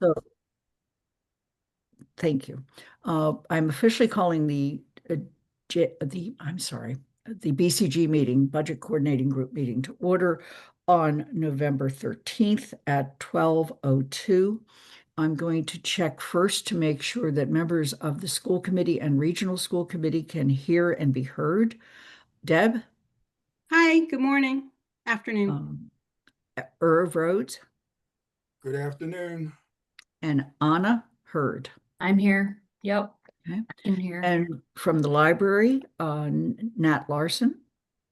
So, thank you. I'm officially calling I'm sorry, the BCG meeting, Budget Coordinating Group meeting to order on November 13th at 12:02. I'm going to check first to make sure that members of the school committee and regional school committee can hear and be heard. Deb? Hi, good morning, afternoon. Irv Rhodes Good afternoon. and Anna Hurd. I'm here. Yep. Okay. I'm here. And from the library, Nat Larson,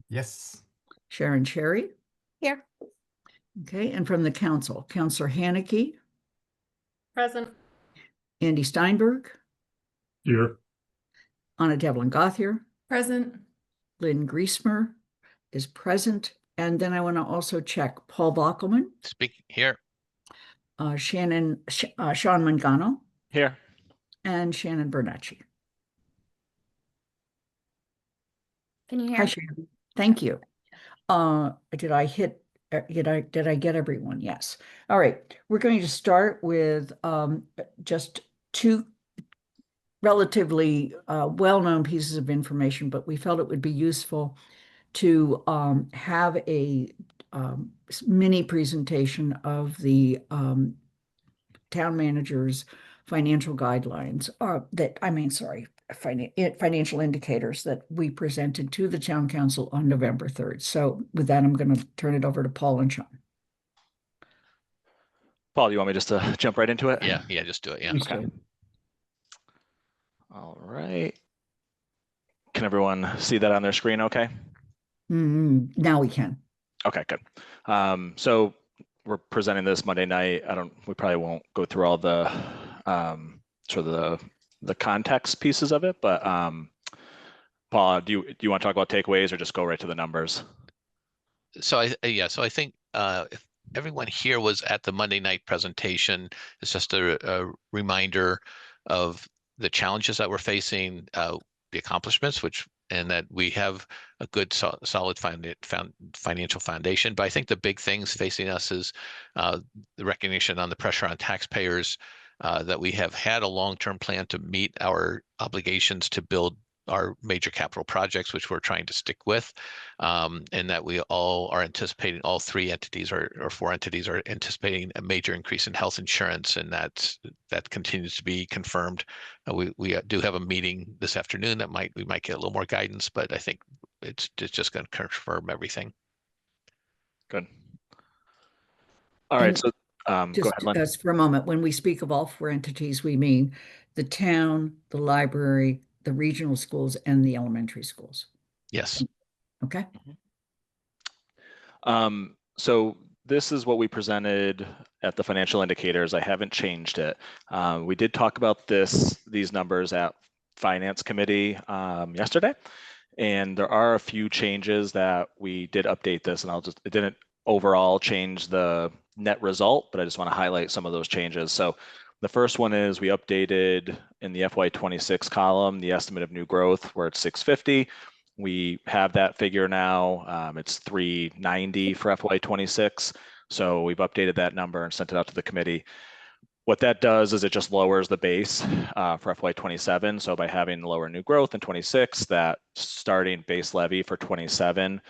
Yes. Sharon Cherry. Here. Okay, and from the council, Councillor Haneke, Present. Andy Steinberg, Here. Anna Devlin Gothier, Present. Lynn Griesmer is present. And then I want to also check Paul Bockelman, Speak here. Sean Mangano, Here. and Shannon Bernacci. Can you hear? Hi, Shannon. Thank you. Did I get everyone? Yes. All right. We're going to start with just two relatively well-known pieces of information, but we felt it would be useful to have a mini presentation of the town manager's financial guidelines, financial indicators that we presented to the town council on November 3rd. So with that, I'm going to turn it over to Paul and Sean. Paul, you want me just to jump right into it? Yeah, just do it. Yeah. Okay. All right. Can everyone see that on their screen okay? Now we can. Okay, good. So we're presenting this Monday night. We probably won't go through all the sort of the context pieces of it, but Paul, do you want to talk about takeaways or just go right to the numbers? So I think if everyone here was at the Monday night presentation, it's just a reminder of the challenges that we're facing, the accomplishments, and that we have a good solid financial foundation. But I think the big things facing us is the recognition on the pressure on taxpayers, that we have had a long-term plan to meet our obligations to build our major capital projects, which we're trying to stick with, and that we all are anticipating, all three entities or four entities are anticipating a major increase in health insurance, and that continues to be confirmed. We do have a meeting this afternoon that we might get a little more guidance, but I think it's just going to confirm everything. Good. All right, so go ahead, Lynn. Just for a moment, when we speak of all four entities, we mean the town, the library, the regional schools, and the elementary schools. Yes. Okay. So this is what we presented at the financial indicators. I haven't changed it. We did talk about these numbers at Finance Committee yesterday, and there are a few changes that we did update this, and it didn't overall change the net result, but I just want to highlight some of those changes. So the first one is we updated in the FY26 column the estimate of new growth, where it's 650. We have that figure now. It's 390 for FY26. So we've updated that number and sent it out to the committee. What that does is it just lowers the base for FY27. So by having lower new growth in 26, that starting base levy for 27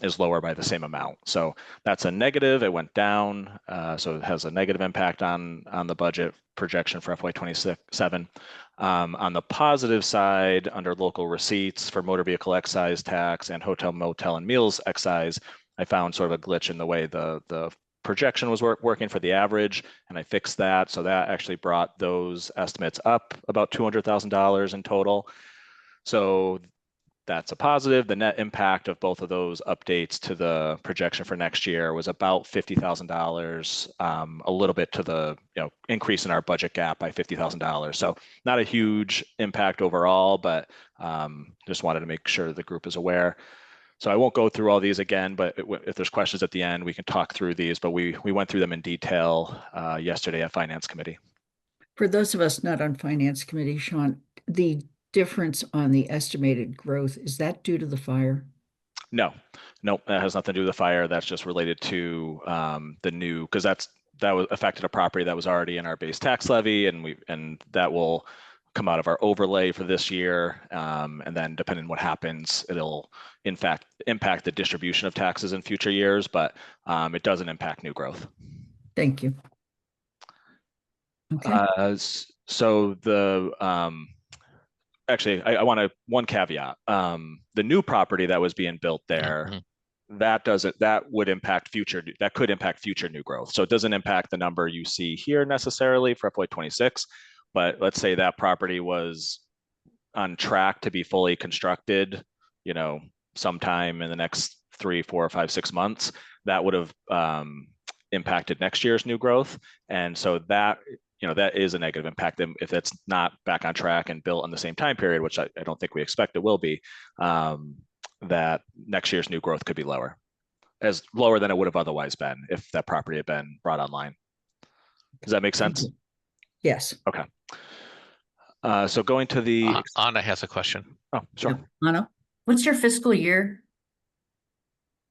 is lower by the same amount. So that's a negative. It went down. So it has a negative impact on the budget projection for FY27. On the positive side, under local receipts for motor vehicle excise tax and hotel, motel, and meals excise, I found sort of a glitch in the way the projection was working for the average, and I fixed that. So that actually brought those estimates up about $200,000 in total. So that's a positive. The net impact of both of those updates to the projection for next year was about $50,000, a little bit to the increase in our budget gap by $50,000. So not a huge impact overall, but just wanted to make sure the group is aware. So I won't go through all these again, but if there's questions at the end, we can talk through these, but we went through them in detail yesterday at Finance Committee. For those of us not on Finance Committee, Sean, the difference on the estimated growth, is that due to the fire? No, that has nothing to do with the fire. That's just related to the new, because that was affected a property that was already in our base tax levy, and that will come out of our overlay for this year. And then depending on what happens, it'll in fact impact the distribution of taxes in future years, but it doesn't impact new growth. Thank you. Okay. So the actually, I want to one caveat. The new property that was being built there, that would impact that could impact future new growth. So it doesn't impact the number you see here necessarily for FY26, but let's say that property was on track to be fully constructed, sometime in the next 3, 4, 5, 6 months. That would have impacted next year's new growth, and so that that is a negative impact if it's not back on track and built in the same time period, which I don't think we expect it will be. That next year's new growth could be lower than it would have otherwise been if that property had been brought online. Does that make sense? Yes. Okay. So going to the Anna has a question. Oh, sure. Anna? What's your fiscal year?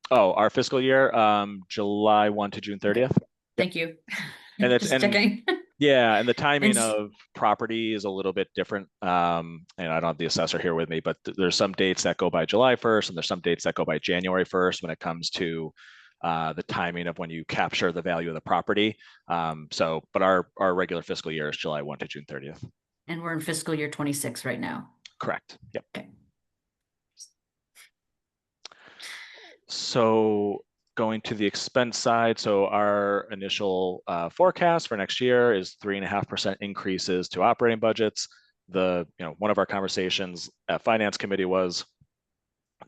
Oh, our fiscal year, July 1 to June 30th. Thank you. And it's Just checking. Yeah, and the timing And of property is a little bit different. And I don't have the assessor here with me, but there's some dates that go by July 1st, and there's some dates that go by January 1st when it comes to the timing of when you capture the value of the property. But our regular fiscal year is July 1 to June 30th. And we're in fiscal year 26 right now. Correct. Yep. Okay. So going to the expense side, so our initial forecast for next year is 3.5% increases to operating budgets. One of our conversations at Finance Committee was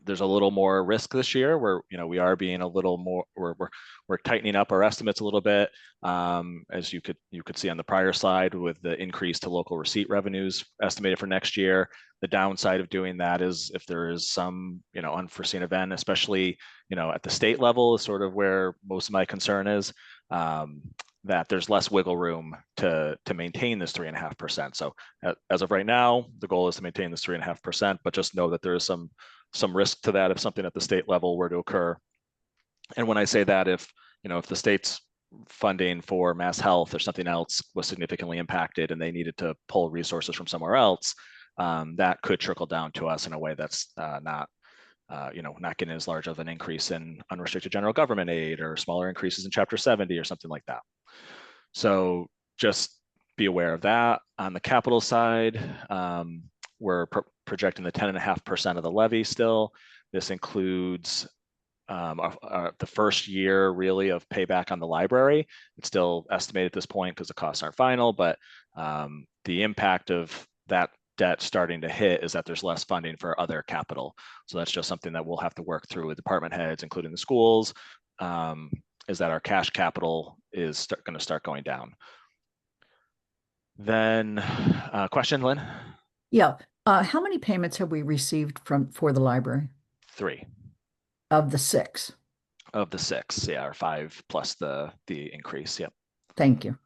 there's a little more risk this year where we are being a little more, we're tightening up our estimates a little bit, as you could see on the prior slide with the increase to local receipt revenues estimated for next year. The downside of doing that is if there is some unforeseen event, especially at the state level, is sort of where most of my concern is, that there's less wiggle room to maintain this 3.5%. So as of right now, the goal is to maintain this 3.5%, but just know that there is some risk to that if something at the state level were to occur. And when I say that, if the state's funding for mass health or something else was significantly impacted and they needed to pull resources from somewhere else, that could trickle down to us in a way that's not getting as large of an increase in unrestricted general government aid or smaller increases in Chapter 70 or something like that. So just be aware of that. On the capital side, we're projecting the 10.5% of the levy still. This includes the first year really of payback on the library. It's still estimated at this point because the costs aren't final, but the impact of that debt starting to hit is that there's less funding for other capital. So that's just something that we'll have to work through with department heads, including the schools, is that our cash capital is going to start going down. Then question, Lynn? Yeah. How many payments have we received for the library? 3. Of the 6? Of the 6, yeah, or 5 plus the increase. Yep. Thank you.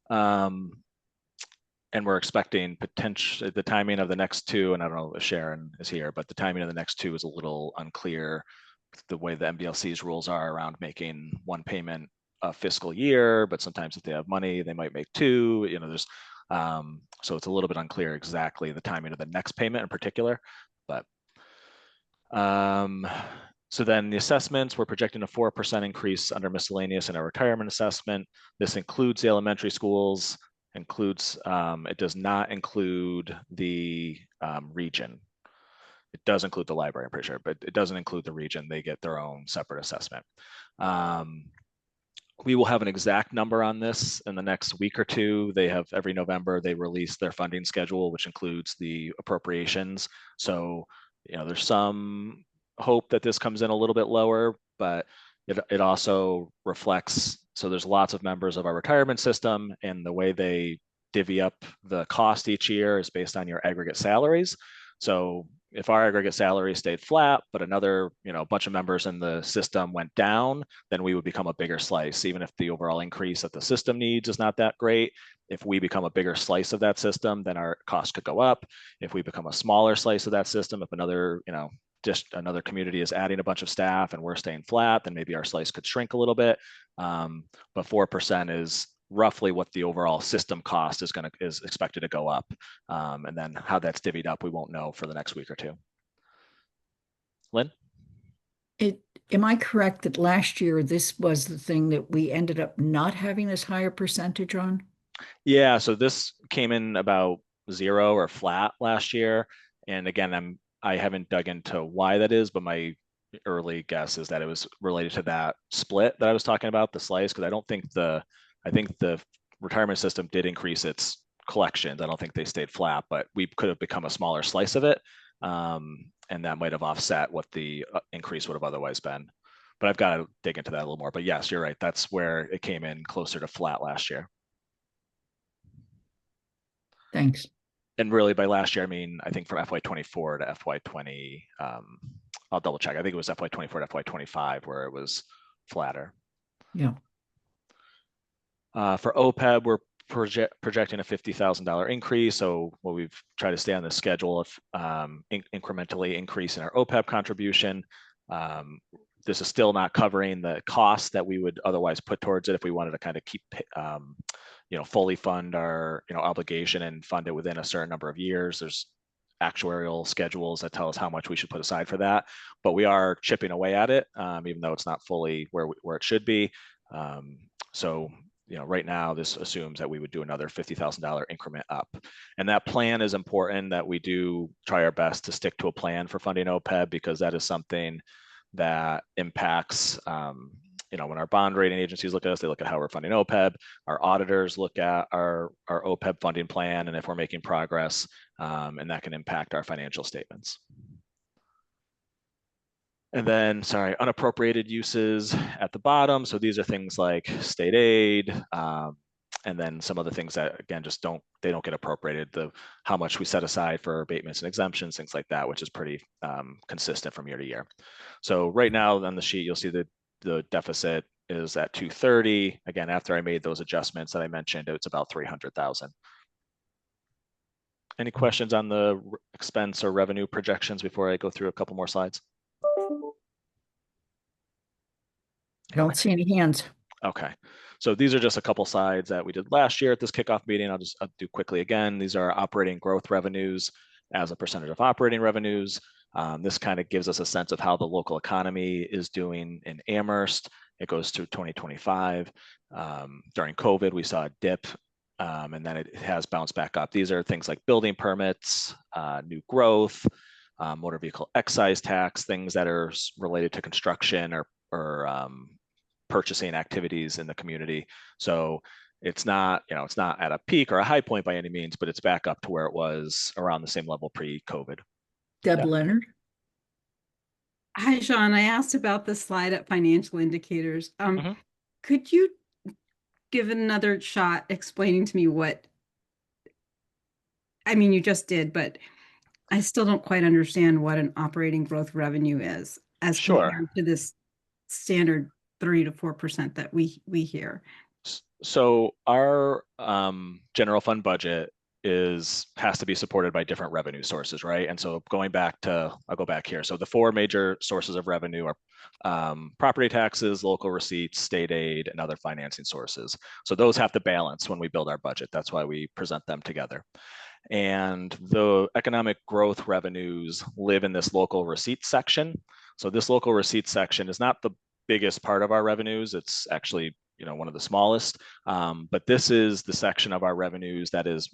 And we're expecting the timing of the next 2, and I don't know if Sharon is here, but the timing of the next 2 is a little unclear. The way the MBLC's rules are around making one payment a fiscal year, but sometimes if they have money, they might make 2. There's so it's a little bit unclear exactly the timing of the next payment in particular, but so then the assessments, we're projecting a 4% increase under miscellaneous in our retirement assessment. This includes the elementary schools, it does not include the region. It does include the library, I'm pretty sure, but it doesn't include the region. They get their own separate assessment. We will have an exact number on this in the next week or 2. They have every November, they release their funding schedule, which includes the appropriations. So, there's some hope that this comes in a little bit lower, but it also reflects, so there's lots of members of our retirement system, and the way they divvy up the cost each year is based on your aggregate salaries. So if our aggregate salary stayed flat, but another, bunch of members in the system went down, then we would become a bigger slice, even if the overall increase that the system needs is not that great. If we become a bigger slice of that system, then our cost could go up. If we become a smaller slice of that system, if another, just another community is adding a bunch of staff and we're staying flat, then maybe our slice could shrink a little bit. But 4% is roughly what the overall system cost is expected to go up. And then how that's divvied up, we won't know for the next week or two. Lynn? Am I correct that last year this was the thing that we ended up not having this higher percentage on? Yeah, so this came in about 0 or flat last year. And again, I haven't dug into why that is, but my early guess is that it was related to that split that I was talking about, the slice, because I think the retirement system did increase its collections. I don't think they stayed flat, but we could have become a smaller slice of it. And that might have offset what the increase would have otherwise been. But I've got to dig into that a little more. But yes, you're right. That's where it came in closer to flat last year. Thanks. And really by last year, I mean, I think from FY24 to FY20, I'll double check. I think it was FY24 to FY25 where it was flatter. Yeah. For OPEB, we're projecting a $50,000 increase. So what we've tried to stay on the schedule of incrementally increasing our OPEB contribution. This is still not covering the costs that we would otherwise put towards it if we wanted to kind of keep, fully fund our, obligation and fund it within a certain number of years. There's actuarial schedules that tell us how much we should put aside for that, but we are chipping away at it, even though it's not fully where it should be. So right now this assumes that we would do another $50,000 increment up. And that plan is important, that we do try our best to stick to a plan for funding OPEB, because that is something that impacts, when our bond rating agencies look at us, they look at how we're funding OPEB. Our auditors look at our OPEB funding plan and if we're making progress, and that can impact our financial statements. And then, unappropriated uses at the bottom. So these are things like state aid, and then some of the things that, again, just don't get appropriated. How much we set aside for abatements and exemptions, things like that, which is pretty consistent from year to year. So right now on the sheet, you'll see that the deficit is at 230. Again, after I made those adjustments that I mentioned, it's about 300,000. Any questions on the expense or revenue projections before I go through a couple more slides? I don't see any hands. Okay, so these are just a couple slides that we did last year at this kickoff meeting. I'll do quickly again. These are operating growth revenues as a percentage of operating revenues. This kind of gives us a sense of how the local economy is doing in Amherst. It goes through 2025. During COVID, we saw a dip, and then it has bounced back up. These are things like building permits, new growth, motor vehicle excise tax, things that are related to construction or purchasing activities in the community. So it's not at a peak or a high point by any means, but it's back up to where it was around the same level pre-COVID. Deb Yeah. Leonard. Hi, Sean. I asked about the slide at financial indicators. Mhm. Could you give it another shot explaining to me you just did, but I still don't quite understand what an operating growth revenue is as Sure. compared to this standard 3 to 4% that we hear. So our general fund budget has to be supported by different revenue sources, right? And so I'll go back here. So the 4 major sources of revenue are property taxes, local receipts, state aid, and other financing sources. So those have to balance when we build our budget. That's why we present them together. And the economic growth revenues live in this local receipts section. So this local receipts section is not the biggest part of our revenues. It's actually one of the smallest, but this is the section of our revenues that is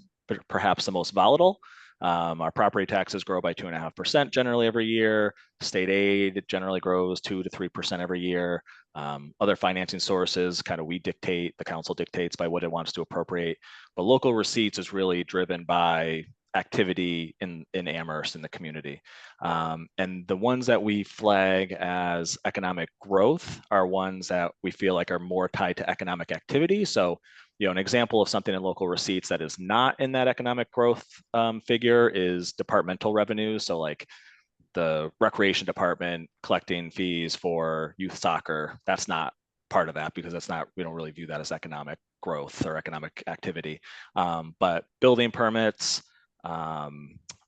perhaps the most volatile. Our property taxes grow by 2.5% generally every year. State aid generally grows 2 to 3% every year. Other financing sources, the council dictates by what it wants to appropriate. But local receipts is really driven by activity in Amherst, in the community. And the ones that we flag as economic growth are ones that we feel like are more tied to economic activity. So, an example of something in local receipts that is not in that economic growth figure is departmental revenue. So like the recreation department collecting fees for youth soccer, that's not part of that, because we don't really view that as economic growth or economic activity. But building permits,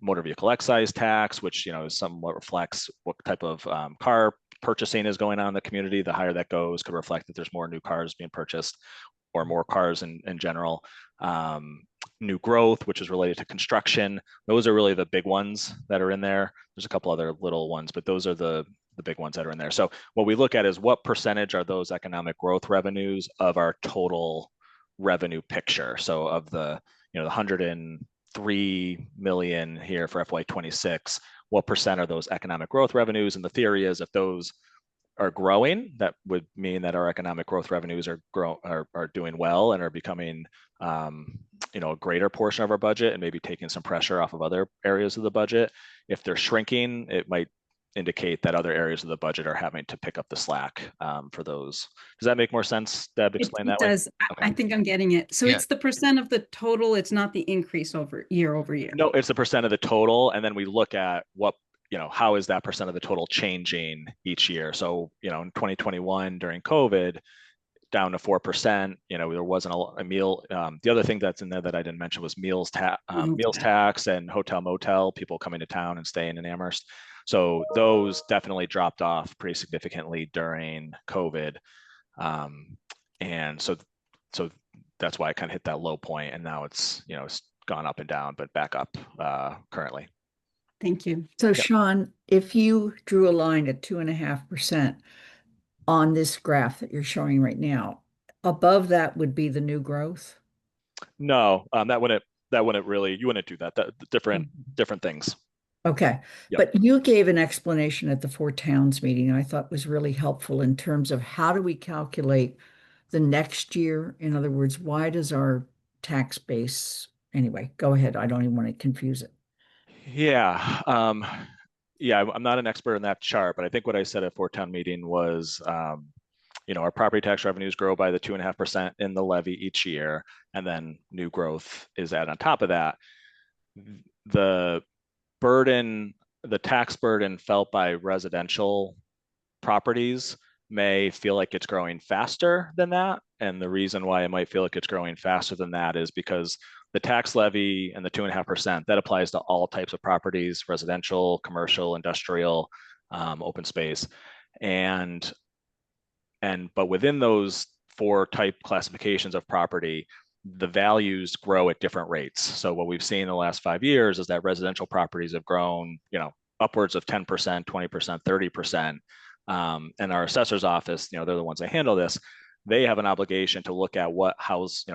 motor vehicle excise tax, which, you know, somewhat reflects what type of car purchasing is going on in the community. The higher that goes could reflect that there's more new cars being purchased or more cars in general. New growth, which is related to construction. Those are really the big ones that are in there. There's a couple other little ones, but those are the big ones that are in there. So what we look at is what percentage are those economic growth revenues of our total revenue picture. So of the, you know, the 103 million here for FY26, what percent are those economic growth revenues? And the theory is if those are growing, that would mean that our economic growth revenues are doing well and are becoming, you know, a greater portion of our budget and maybe taking some pressure off of other areas of the budget. If they're shrinking, it might indicate that other areas of the budget are having to pick up the slack for those. Does that make more sense, Deb? Explain It that way. does. Okay. I think I'm getting it. So Yeah. it's the percent of the total. It's not the increase over year. No, it's the percent of the total, and then we look at what, you know, how is that percent of the total changing each year. So, you know, in 2021 during COVID, down to 4%. You know, there wasn't a meal. The other thing that's in there that I didn't mention was meals tax and hotel motel, people coming to town and staying in Amherst. So those definitely dropped off pretty significantly during COVID. And so that's why I kind of hit that low point, and now it's, you know, it's gone up and down, but back up currently. Thank you. So Sean, if you drew a line at 2.5% on this graph that you're showing right now, above that would be the new growth? No, that wouldn't really, you wouldn't do that. Different things. Okay, Yep. but you gave an explanation at the Four Towns meeting I thought was really helpful in terms of how do we calculate the next year? In other words, why does our tax base, anyway, go ahead. I don't even want to confuse it. Yeah. Yeah, I'm not an expert in that chart, but I think what I said at Four Town meeting was, you know, our property tax revenues grow by the 2.5% in the levy each year, and then new growth is added on top of that. The tax burden felt by residential properties may feel like it's growing faster than that. And the reason why it might feel like it's growing faster than that is because the tax levy and the 2.5%, that applies to all types of properties, residential, commercial, industrial, open space. But within those 4 type classifications of property, the values grow at different rates. So what we've seen in the last 5 years is that residential properties have grown, you know, upwards of 10%, 20%, 30%. And our assessor's office, you know, they're the ones that handle this. They have an obligation to look at what houses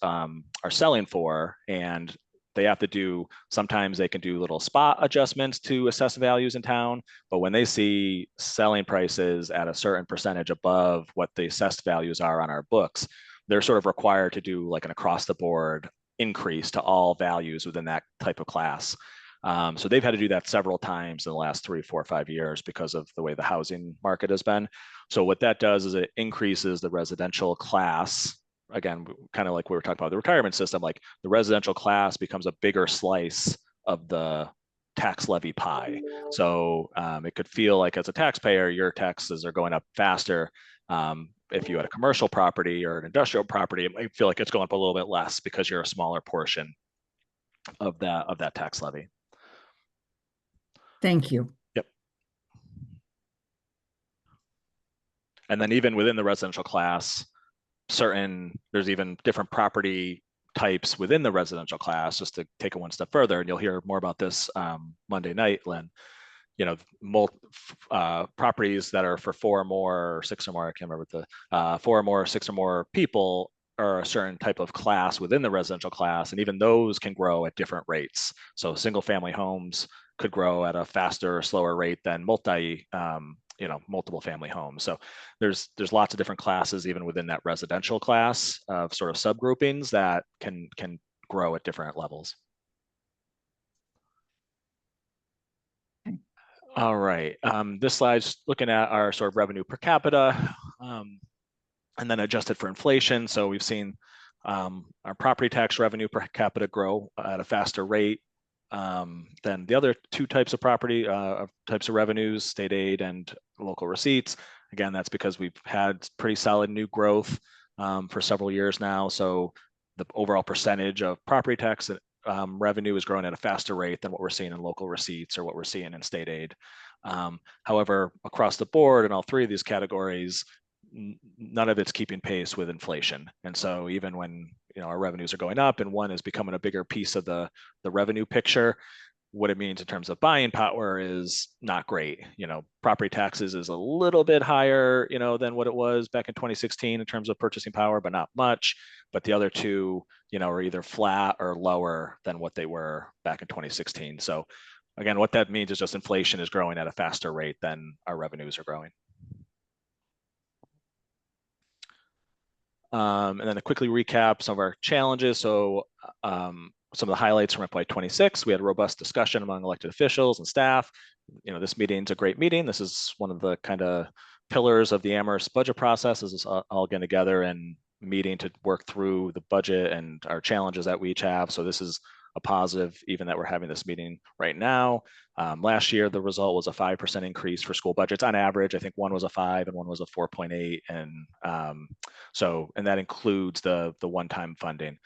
are selling for, and they have to do, sometimes they can do little spot adjustments to assess values in town, but when they see selling prices at a certain percentage above what the assessed values are on our books, they're sort of required to do like an across the board increase to all values within that type of class. So they've had to do that several times in the last 3, 4, 5 years because of the way the housing market has been. So what that does is it increases the residential class. Again, kind of like we were talking about the retirement system, like the residential class becomes a bigger slice of the tax levy pie. So it could feel like as a taxpayer, your taxes are going up faster. If you had a commercial property or an industrial property, it might feel like it's going up a little bit less because you're a smaller portion of that tax levy. Thank you. Yep. And then even within the residential class, there's even different property types within the residential class, just to take it one step further, and you'll hear more about this Monday night, Lynn. You know, properties that are for 4 or more, or 6 or more, I can't remember the 4 or more, 6 or more people are a certain type of class within the residential class, and even those can grow at different rates. So single family homes could grow at a faster or slower rate than multiple family homes. So there's lots of different classes even within that residential class of sort of subgroupings that can grow at different levels. All right, this slide's looking at our sort of revenue per capita, and then adjusted for inflation. So we've seen our property tax revenue per capita grow at a faster rate than the other 2 types of types of revenues, state aid and local receipts. Again, that's because we've had pretty solid new growth for several years now. So the overall percentage of property tax revenue is growing at a faster rate than what we're seeing in local receipts or what we're seeing in state aid. However, across the board in all three of these categories, none of it's keeping pace with inflation. And so even when our revenues are going up and one is becoming a bigger piece of the revenue picture, what it means in terms of buying power is not great. Property taxes is a little bit higher, than what it was back in 2016 in terms of purchasing power, but not much. But the other two, are either flat or lower than what they were back in 2016. So again, what that means is just inflation is growing at a faster rate than our revenues are growing. And then to quickly recap some of our challenges. So some of the highlights from FY26, we had a robust discussion among elected officials and staff. This meeting's a great meeting. This is one of the kind of pillars of the Amherst budget process, is all getting together and meeting to work through the budget and our challenges that we each have. So this is a positive, even that we're having this meeting right now. Last year, the result was a 5% increase for school budgets on average. I think one was a 5 and one was a 4.8. And that includes the one-time funding.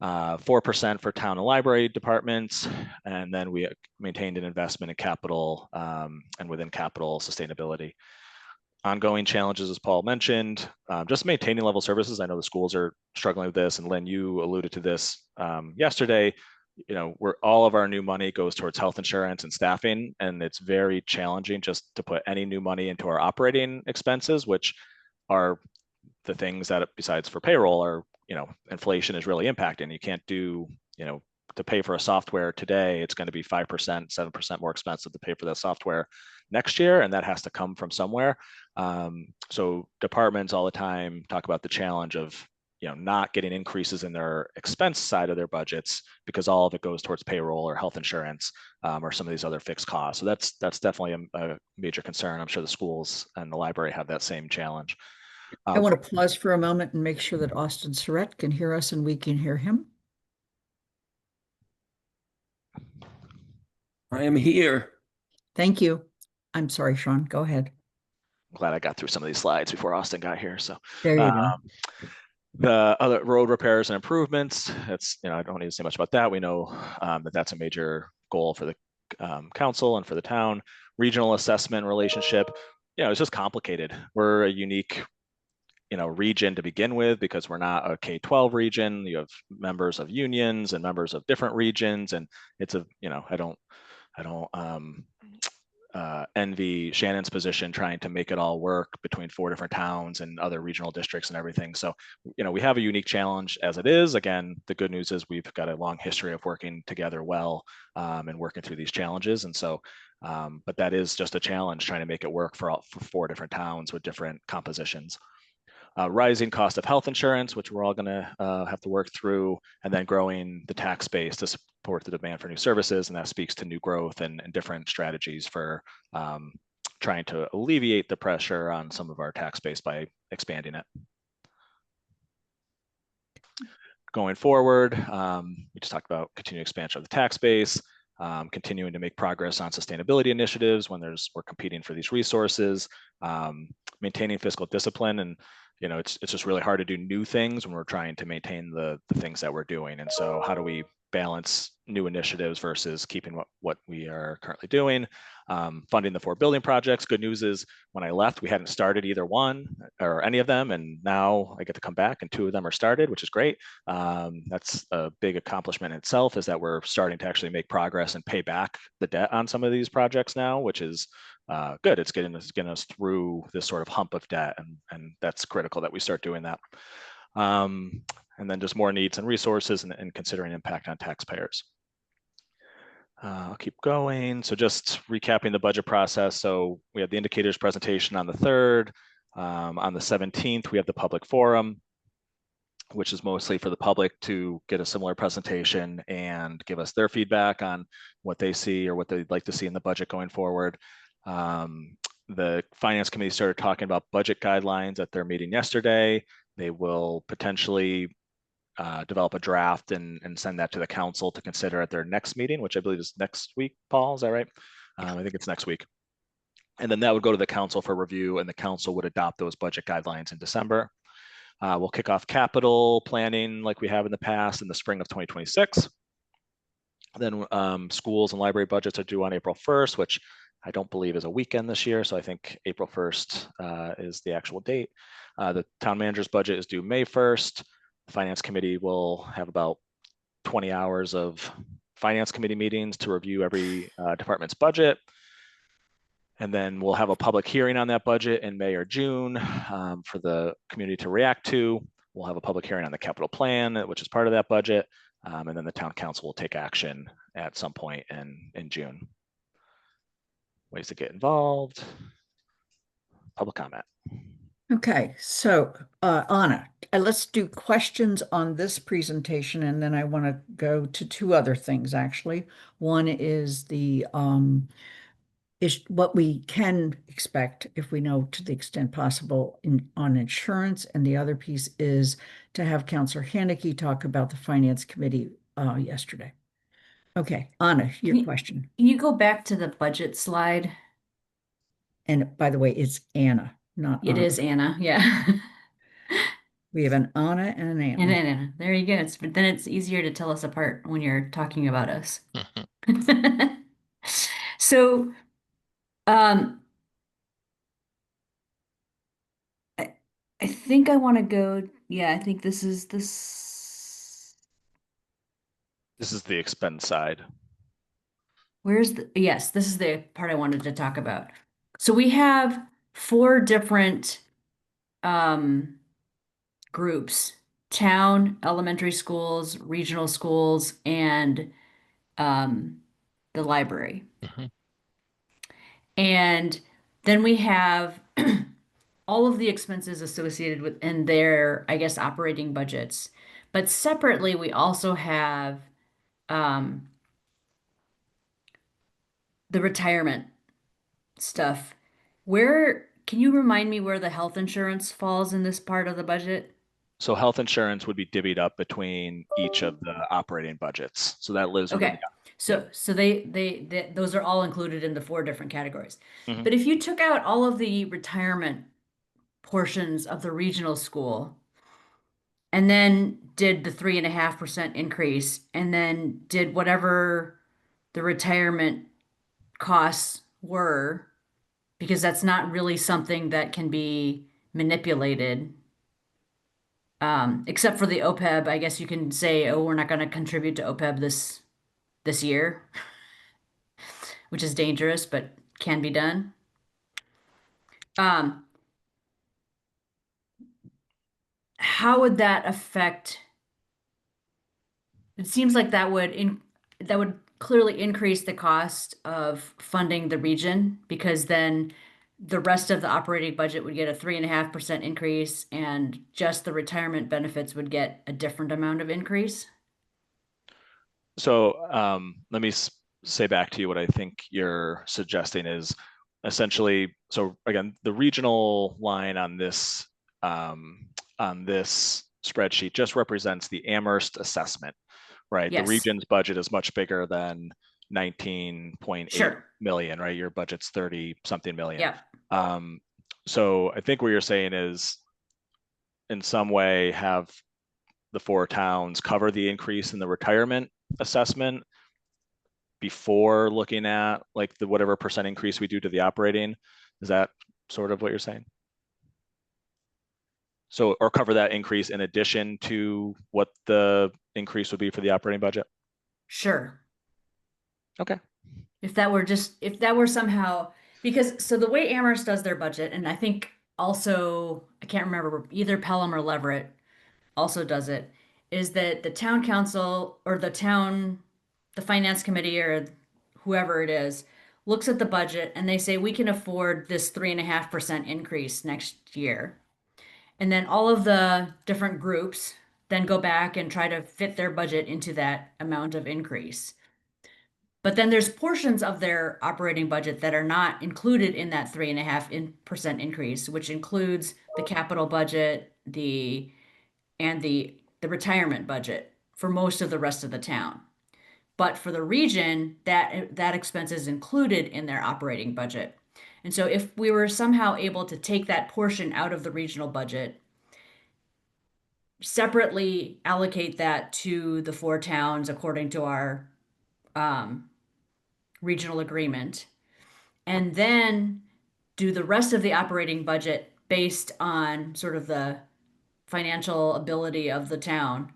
4% for town and library departments, and then we maintained an investment in capital and within capital sustainability. Ongoing challenges, as Paul mentioned, just maintaining level services. I know the schools are struggling with this, and Lynn, you alluded to this yesterday. Where all of our new money goes towards health insurance and staffing, and it's very challenging just to put any new money into our operating expenses, which are the things that, besides for payroll, are inflation is really impacting. You can't do, to pay for a software today, it's going to be 5%, 7% more expensive to pay for that software next year, and that has to come from somewhere. So departments all the time talk about the challenge of not getting increases in their expense side of their budgets because all of it goes towards payroll or health insurance or some of these other fixed costs. So that's definitely a major concern. I'm sure the schools and the library have that same challenge. I want to pause for a moment and make sure that Austin Surratt can hear us and we can hear him. I am here. Thank you. I'm sorry, Sean, go ahead. I'm glad I got through some of these slides before Austin got here. So There you go. the other road repairs and improvements, that's, I don't need to say much about that. We know that that's a major goal for the council and for the town. Regional assessment relationship, it's just complicated. We're a unique region to begin with because we're not a K-12 region. You have members of unions and members of different regions, and it's I don't envy Shannon's position trying to make it all work between 4 different towns and other regional districts and everything. So we have a unique challenge as it is. Again, the good news is we've got a long history of working together well and working through these challenges. And so but that is just a challenge, trying to make it work for 4 different towns with different compositions. Rising cost of health insurance, which we're all going to have to work through, and then growing the tax base to support the demand for new services. And that speaks to new growth and different strategies for trying to alleviate the pressure on some of our tax base by expanding it. Going forward, we just talked about continued expansion of the tax base, continuing to make progress on sustainability initiatives when we're competing for these resources, maintaining fiscal discipline. And it's just really hard to do new things when we're trying to maintain the things that we're doing. And so how do we balance new initiatives versus keeping what we are currently doing? Funding the 4 building projects. Good news is when I left, we hadn't started either one or any of them. And now I get to come back and 2 of them are started, which is great. That's a big accomplishment in itself, is that we're starting to actually make progress and pay back the debt on some of these projects now, which is good. It's getting us through this sort of hump of debt, and that's critical that we start doing that. And then just more needs and resources and considering impact on taxpayers. I'll keep going. So just recapping the budget process. So we have the indicators presentation on the 3rd. On the 17th, we have the public forum, which is mostly for the public to get a similar presentation and give us their feedback on what they see or what they'd like to see in the budget going forward. The Finance Committee started talking about budget guidelines at their meeting yesterday. They will potentially develop a draft and send that to the council to consider at their next meeting, which I believe is next week. Paul, is that right? I think it's next week. And then that would go to the council for review, and the council would adopt those budget guidelines in December. We'll kick off capital planning like we have in the past in the spring of 2026. Then schools and library budgets are due on April 1st, which I don't believe is a weekend this year. So I think April 1st is the actual date. The town manager's budget is due May 1st. The finance committee will have about 20 hours of finance committee meetings to review every department's budget. And then we'll have a public hearing on that budget in May or June for the community to react to. We'll have a public hearing on the capital plan, which is part of that budget. And then the town council will take action at some point in June. Ways to get involved. Public comment. Okay, so Anna, let's do questions on this presentation, and then I want to go to two other things actually. One is the is what we can expect if we know to the extent possible on insurance, and the other piece is to have Counselor Haneke talk about the Finance Committee yesterday. Okay, Anna, your Can question. Can you go back to the budget slide? And by the way, it's Anna, not It Anna. is Anna, yeah. We have an Anna and an Anna. And Anna, there you go. Then it's easier to tell us apart when you're talking about us. So, I think I want to go, yeah, I think this is this. This is the expense side. Where's the, yes, this is the part I wanted to talk about. So we have 4 different groups: town, elementary schools, regional schools, and the library. Mhm. And then we have all of the expenses associated with in their, I guess, operating budgets. But separately, we also have the retirement stuff. Where can you remind me where the health insurance falls in this part of the budget? So health insurance would be divvied up between each of the operating budgets. So that lives within Okay. So they those are all included in the 4 different categories. Mhm. But if you took out all of the retirement portions of the regional school and then did the 3.5% increase and then did whatever the retirement costs were, because that's not really something that can be manipulated. Except for the OPEB, I guess you can say, oh, we're not going to contribute to OPEB this year, which is dangerous, but can be done. How would that affect? It seems like that would clearly increase the cost of funding the region, because then the rest of the operating budget would get a 3.5% increase, and just the retirement benefits would get a different amount of increase. So let me say back to you what I think you're suggesting is essentially, so again, the regional line on this spreadsheet just represents the Amherst assessment, right? Yes. The region's budget is much bigger than 19.8 Sure. million, right? Your budget's 30 something million. Yeah. So I think what you're saying is in some way have the 4 towns cover the increase in the retirement assessment before looking at like the whatever percent increase we do to the operating. Is that sort of what you're saying? So, or cover that increase in addition to what the increase would be for the operating budget? Sure. Okay. If that were somehow, because so the way Amherst does their budget, and I think also, I can't remember, either Pelham or Leverett also does it, is that the town council or the finance committee or whoever it is looks at the budget and they say, we can afford this 3.5% increase next year. And then all of the different groups then go back and try to fit their budget into that amount of increase. But then there's portions of their operating budget that are not included in that 3.5% increase, which includes the capital budget, the retirement budget for most of the rest of the town. But for the region, that expense is included in their operating budget. And so if we were somehow able to take that portion out of the regional budget, separately allocate that to the 4 towns according to our regional agreement, and then do the rest of the operating budget based on sort of the financial ability of the town.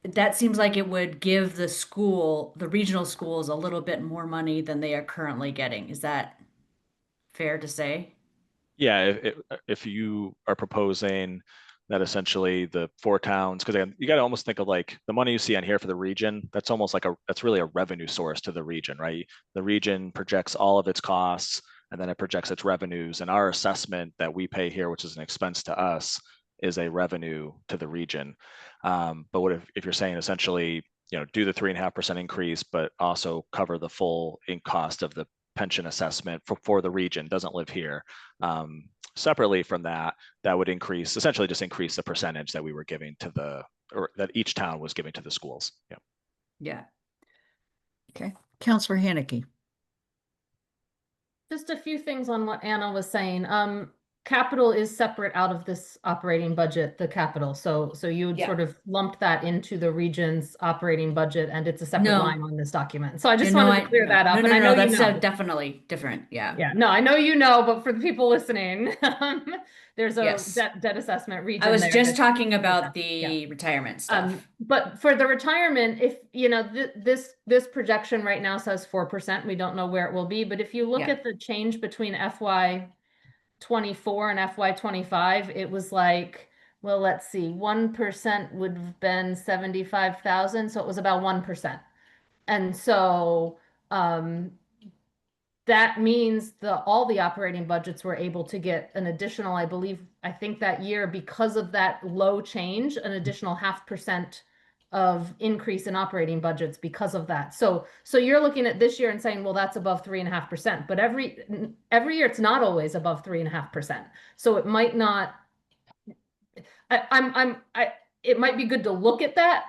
That seems like it would give the school, the regional schools, a little bit more money than they are currently getting. Is that fair to say? Yeah, if you are proposing that essentially the 4 towns, because you got to almost think of like the money you see on here for the region, that's almost like that's really a revenue source to the region, right? The region projects all of its costs and then it projects its revenues. And our assessment that we pay here, which is an expense to us, is a revenue to the region. But what if you're saying essentially, do the 3.5% increase, but also cover the full cost of the pension assessment for the region, doesn't live here. Separately from that would essentially just increase the percentage that we were giving or that each town was giving to the schools. Yeah. Yeah. Okay, Counselor Haneke. Just a few things on what Anna was saying. Capital is separate out of this operating budget, the capital. So you would Yeah. sort of lump that into the region's operating budget, and it's a separate No. line on this document. So I just Yeah, no, wanted to clear that up. No, and I know that's you know. definitely different. Yeah. Yeah, no, I know you know, but for the people listening, there's a Yes. debt assessment region. I was there just that- talking about the Yeah. retirement stuff. But for the retirement, if you know this projection right now says 4%, we don't know where it will be. But if you look Yeah. at the change between FY 24 and FY 25, it was like, well, let's see, 1% would have been 75,000, so it was about 1%, and so that means all the operating budgets were able to get an additional, I think that year, because of that low change, an additional 0.5% of increase in operating budgets because of that. So you're looking at this year and saying, well, that's above 3.5%, but every year it's not always above 3.5%. So it might not, it might be good to look at that,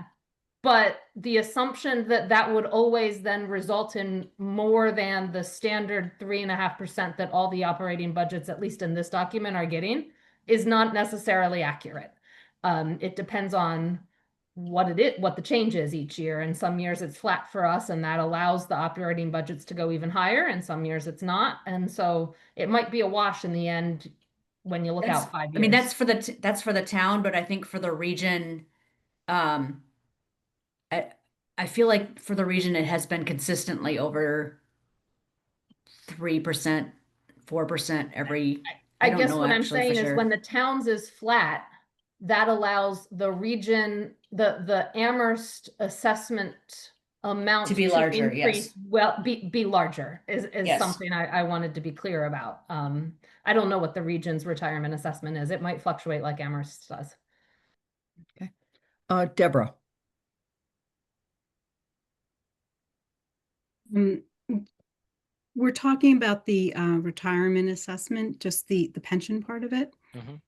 but the assumption that would always then result in more than the standard 3.5% that all the operating budgets, at least in this document, are getting, is not necessarily accurate. It depends on what the change is each year. And some years it's flat for us, and that allows the operating budgets to go even higher. And some years it's not. And so it might be a wash in the end when you look out 5 years. I mean, that's for the town, but I think for the region, I feel like for the region, it has been consistently over 3%, 4% every. I don't guess know what I'm actually for saying is sure. when the towns is flat, that allows the region, the Amherst assessment amount To be larger, increase, yes. well, be larger is Yes. something I wanted to be clear about. I don't know what the region's retirement assessment is. It might fluctuate like Amherst does. Deborah. We're talking about the retirement assessment, just the pension part of it. Mhm.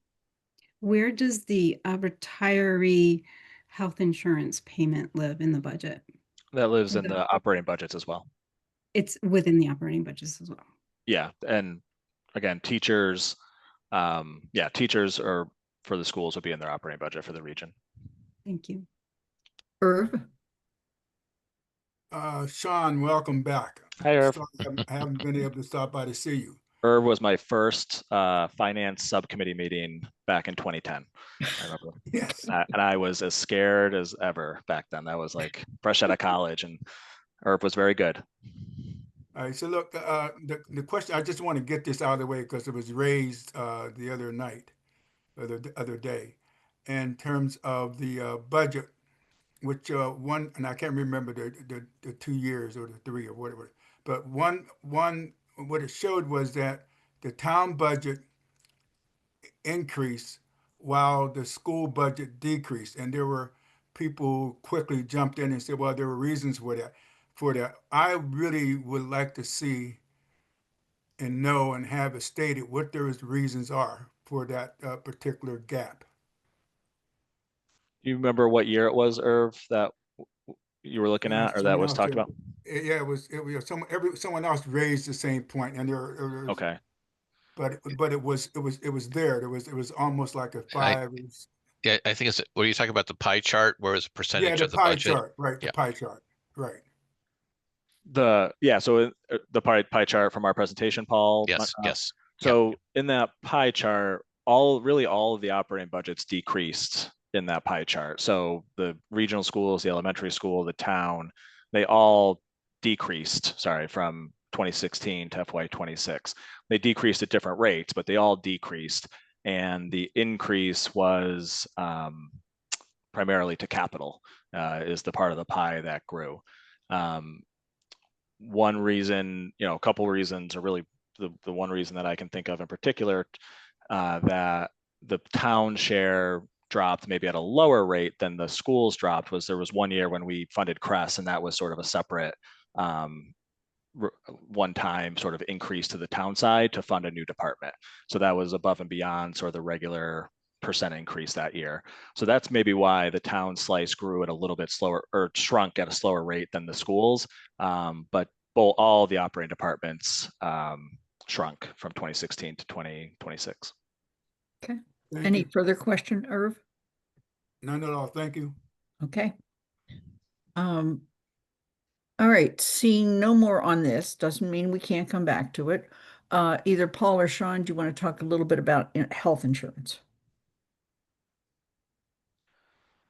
Where does the retiree health insurance payment live in the budget? That lives in the operating budgets as well. It's within the operating budgets as well. Yeah, and again, teachers are for the schools would be in their operating budget for the region. Thank you. Irv. Sean, welcome back. Hi, Irv. Sorry, I haven't been able to stop by to see you. Irv was my first finance subcommittee meeting back in 2010. I remember. Yes. And I was as scared as ever back then. That was like fresh out of college, and Irv was very good. All right. So look, the question, I just want to get this out of the way because it was raised the other night, or the other day, in terms of the budget, which one, and I can't remember the 2 years or the 3 or whatever, but one what it showed was that the town budget increased while the school budget decreased, and there were people who quickly jumped in and said, well, there were reasons for that. I really would like to see and know and have it stated what those reasons are for that particular gap. Do you remember what year it was, Irv, that you were looking at, or that was talked about? Yeah, it was someone else raised the same point, and there Okay. But it was there. It was almost like a 5. Yeah, I think were you talking about the pie chart, where is a percentage the of the pie budget? chart, right? The Yeah. pie chart, right? The pie chart from our presentation, Paul. Yes, yes. So in that pie chart, really all of the operating budgets decreased in that pie chart. So the regional schools, the elementary school, the town, they all decreased, from 2016 to FY26. They decreased at different rates, but they all decreased. And the increase was primarily to capital, is the part of the pie that grew. One reason, a couple reasons, or really the one reason that I can think of in particular, that the town share dropped maybe at a lower rate than the schools dropped, was there was one year when we funded CRESS, and that was sort of a separate one-time sort of increase to the town side to fund a new department. So that was above and beyond sort of the regular percent increase that year. So that's maybe why the town slice grew at a little bit slower, or shrunk at a slower rate than the schools. But all the operating departments shrunk from 2016 to 2026. Okay. Thank Any you. further question, Irv? None at all. Thank you. Okay. All right, seeing no more on this doesn't mean we can't come back to it. Either Paul or Sean, do you want to talk a little bit about health insurance?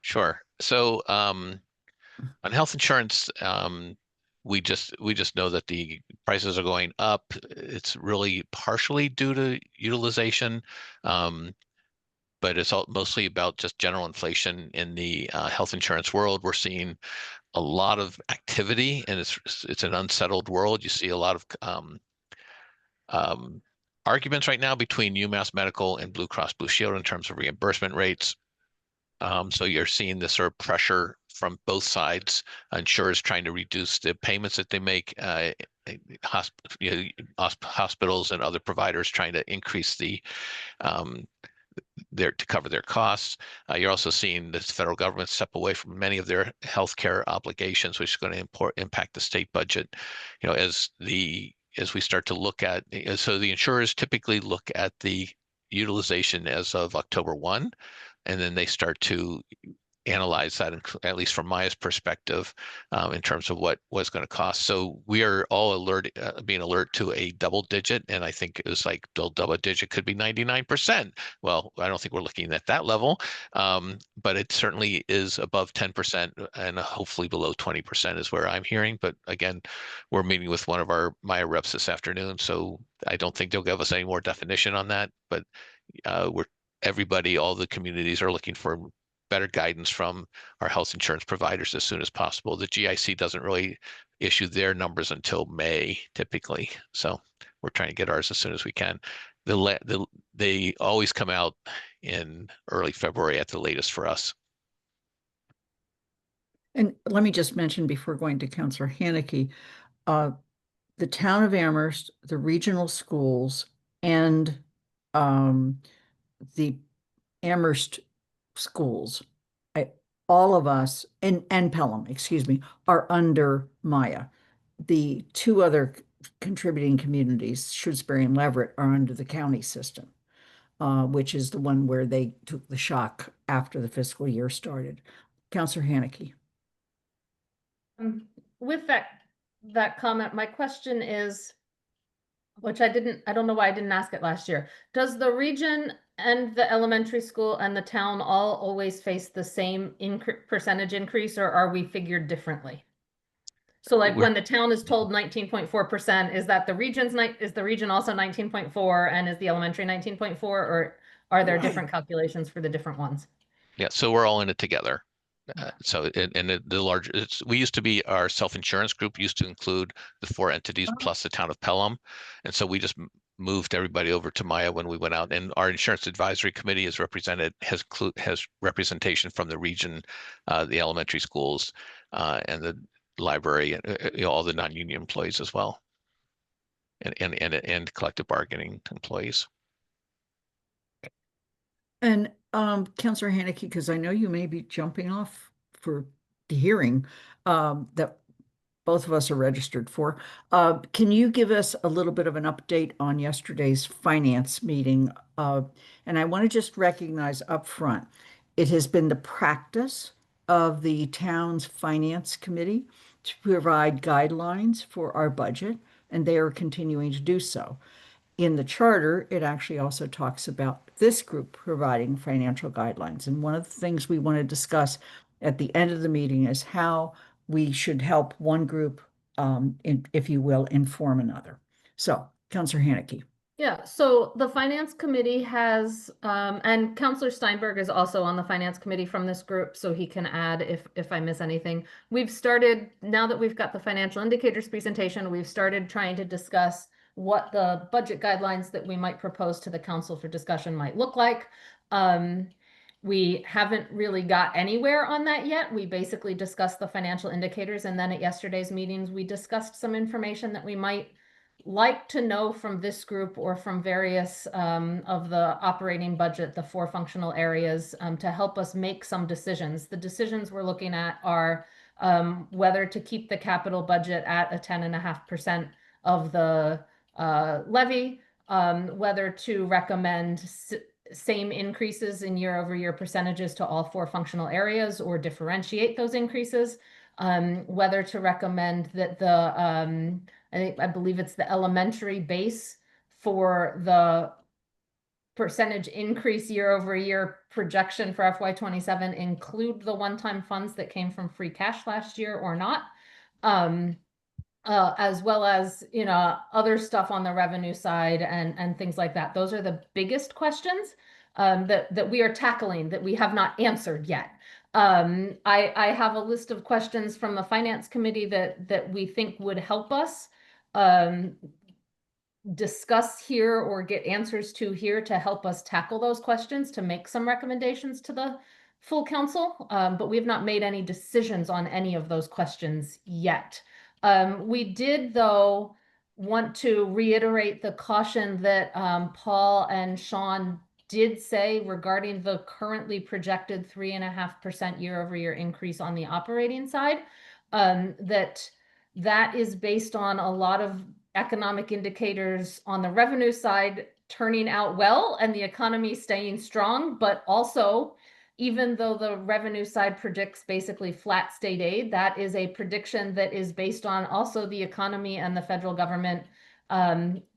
Sure. So on health insurance, we just know that the prices are going up. It's really partially due to utilization, but it's mostly about just general inflation in the health insurance world. We're seeing a lot of activity, and it's an unsettled world. You see a lot of arguments right now between UMass Medical and Blue Cross Blue Shield in terms of reimbursement rates. So you're seeing this sort of pressure from both sides, insurers trying to reduce the payments that they make, hospitals and other providers trying to increase the to cover their costs. You're also seeing the federal government step away from many of their healthcare obligations, which is going to impact the state budget. As we start to look at, so the insurers typically look at the utilization as of October 1, and then they start to analyze that, at least from Maya's perspective, in terms of what was going to cost. So we are all being alert to a double digit, and I think it was like double digit could be 99%. Well, I don't think we're looking at that level, but it certainly is above 10% and hopefully below 20% is where I'm hearing. But again, we're meeting with one of our Maya reps this afternoon, so I don't think they'll give us any more definition on that. But all the communities are looking for better guidance from our health insurance providers as soon as possible. The GIC doesn't really issue their numbers until May, typically. So we're trying to get ours as soon as we can. They always come out in early February at the latest for us. And let me just mention before going to Councilor Haneke, the town of Amherst, the regional schools, and the Amherst schools, all of us, and Pelham, excuse me, are under Maya. The two other contributing communities, Shrewsbury and Leverett, are under the county system, which is the one where they took the shock after the fiscal year started. Councilor Haneke. With that comment, my question is, which I don't know why I didn't ask it last year. Does the region and the elementary school and the town all always face the same percentage increase, or are we figured differently? So like when the town is told 19.4%, is that the region also 19.4, and is the elementary 19.4, or are there different calculations for the different ones? Yeah, so we're all in it together. We used to be, our self-insurance group used to include the 4 entities plus the town of Pelham. And so we just moved everybody over to Maya when we went out, and our insurance advisory committee has representation from the region, the elementary schools, and the library, and all the non-union employees as well, and collective bargaining employees. And Councilor Haneke, because I know you may be jumping off for the hearing that both of us are registered for. Can you give us a little bit of an update on yesterday's finance meeting? And I want to just recognize up front, it has been the practice of the town's finance committee to provide guidelines for our budget, and they are continuing to do so. In the charter, it actually also talks about this group providing financial guidelines. And one of the things we want to discuss at the end of the meeting is how we should help one group, if you will, inform another. So, Councillor Haneke. Yeah, so the finance committee has, and Counselor Steinberg is also on the finance committee from this group, so he can add if I miss anything. We've started, now that we've got the financial indicators presentation, we've started trying to discuss what the budget guidelines that we might propose to the council for discussion might look like. We haven't really got anywhere on that yet. We basically discussed the financial indicators, and then at yesterday's meetings, we discussed some information that we might like to know from this group or from various of the operating budget, the 4 functional areas, to help us make some decisions. The decisions we're looking at are whether to keep the capital budget at a 10.5% of the levy, whether to recommend same increases in year-over-year percentages to all 4 functional areas or differentiate those increases, whether to recommend that the I believe it's the elementary base for the percentage increase year-over-year projection for FY27 include the one-time funds that came from free cash last year or not, as well as, you know, other stuff on the revenue side and things like that. Those are the biggest questions that we are tackling that we have not answered yet. I have a list of questions from the finance committee that we think would help us discuss here or get answers to here to help us tackle those questions, to make some recommendations to the full council, but we have not made any decisions on any of those questions yet. We did, though, want to reiterate the caution that Paul and Sean did say regarding the currently projected 3.5% year-over-year increase on the operating side, that is based on a lot of economic indicators on the revenue side turning out well and the economy staying strong, but also, even though the revenue side predicts basically flat state aid, that is a prediction that is based on also the economy and the federal government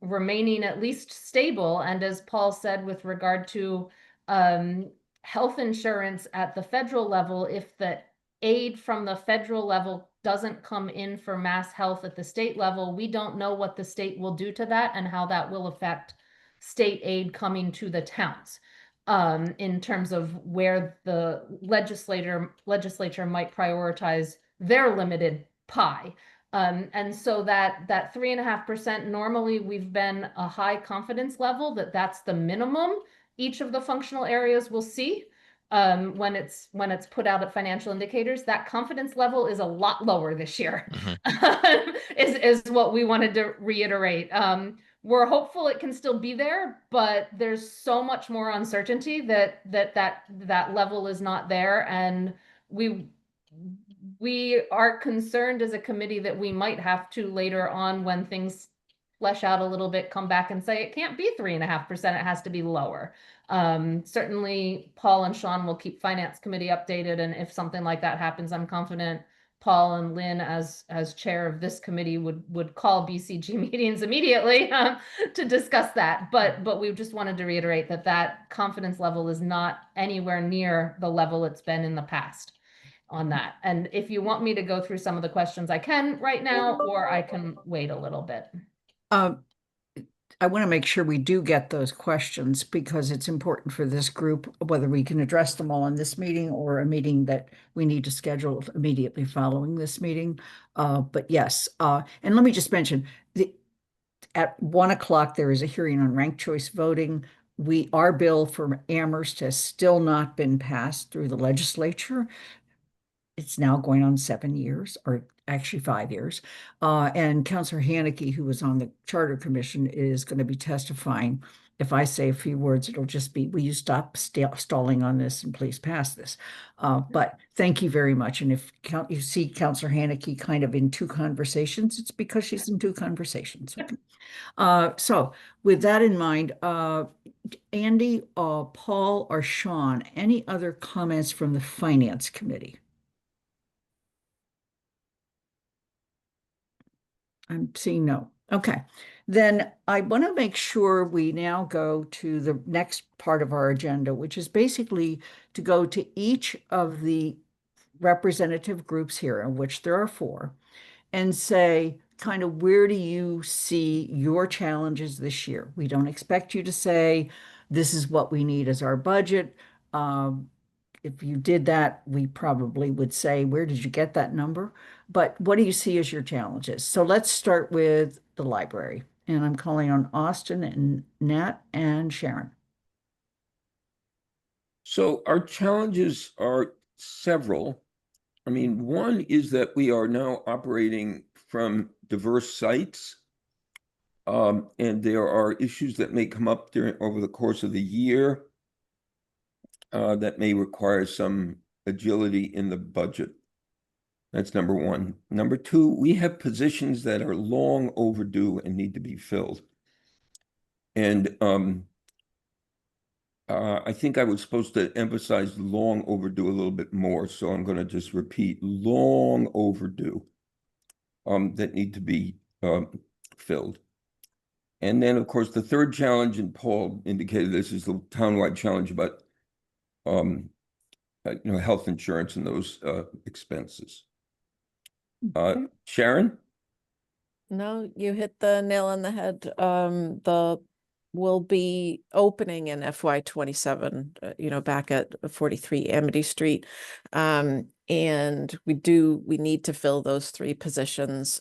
remaining at least stable. And as Paul said, with regard to health insurance at the federal level, if the aid from the federal level doesn't come in for mass health at the state level, we don't know what the state will do to that and how that will affect state aid coming to the towns, in terms of where the legislature might prioritize their limited pie. And so that 3.5%, normally we've been a high confidence level that's the minimum each of the functional areas will see. When it's put out at financial indicators, that confidence level is a lot lower this year, is what we wanted to reiterate. We're hopeful it can still be there, but there's so much more uncertainty that level is not there, and we are concerned as a committee that we might have to later on, when things flesh out a little bit, come back and say it can't be 3.5%, it has to be lower. Certainly Paul and Sean will keep finance committee updated, and if something like that happens, I'm confident Paul and Lynn, as chair of this committee, would call BCG meetings immediately to discuss that. But we just wanted to reiterate that confidence level is not anywhere near the level it's been in the past on that. And if you want me to go through some of the questions, I can right now, or I can wait a little bit. I want to make sure we do get those questions, because it's important for this group, whether we can address them all in this meeting or a meeting that we need to schedule immediately following this meeting. But yes, and let me just mention, at 1 o'clock, there is a hearing on ranked choice voting. Our bill for Amherst has still not been passed through the legislature. It's now going on 7 years, or actually 5 years. And Councillor Haneke, who was on the Charter Commission, is going to be testifying. If I say a few words, it'll just be, will you stop stalling on this and please pass this? But thank you very much. And if you see Councillor Haneke kind of in 2 conversations, it's because she's in 2 conversations. So with that in mind, Andy, Paul, or Sean, any other comments from the Finance Committee? I'm seeing no. Okay. Then I want to make sure we now go to the next part of our agenda, which is basically to go to each of the representative groups here, in which there are 4, and say, kind of, where do you see your challenges this year? We don't expect you to say, this is what we need as our budget. If you did that, we probably would say, where did you get that number? But what do you see as your challenges? So let's start with the library. And I'm calling on Austin and Nat and Sharon. So our challenges are several. I mean, one is that we are now operating from diverse sites. And there are issues that may come up over the course of the year that may require some agility in the budget. That's number one. Number two, we have positions that are long overdue and need to be filled. And I think I was supposed to emphasize long overdue a little bit more, so I'm going to just repeat long overdue that need to be filled. And then, of course, the third challenge, and Paul indicated this, is the townwide challenge about health insurance and those expenses. Okay. Sharon? No, you hit the nail on the head. Will be opening in FY27, back at 43 Amity Street. And we need to fill those 3 positions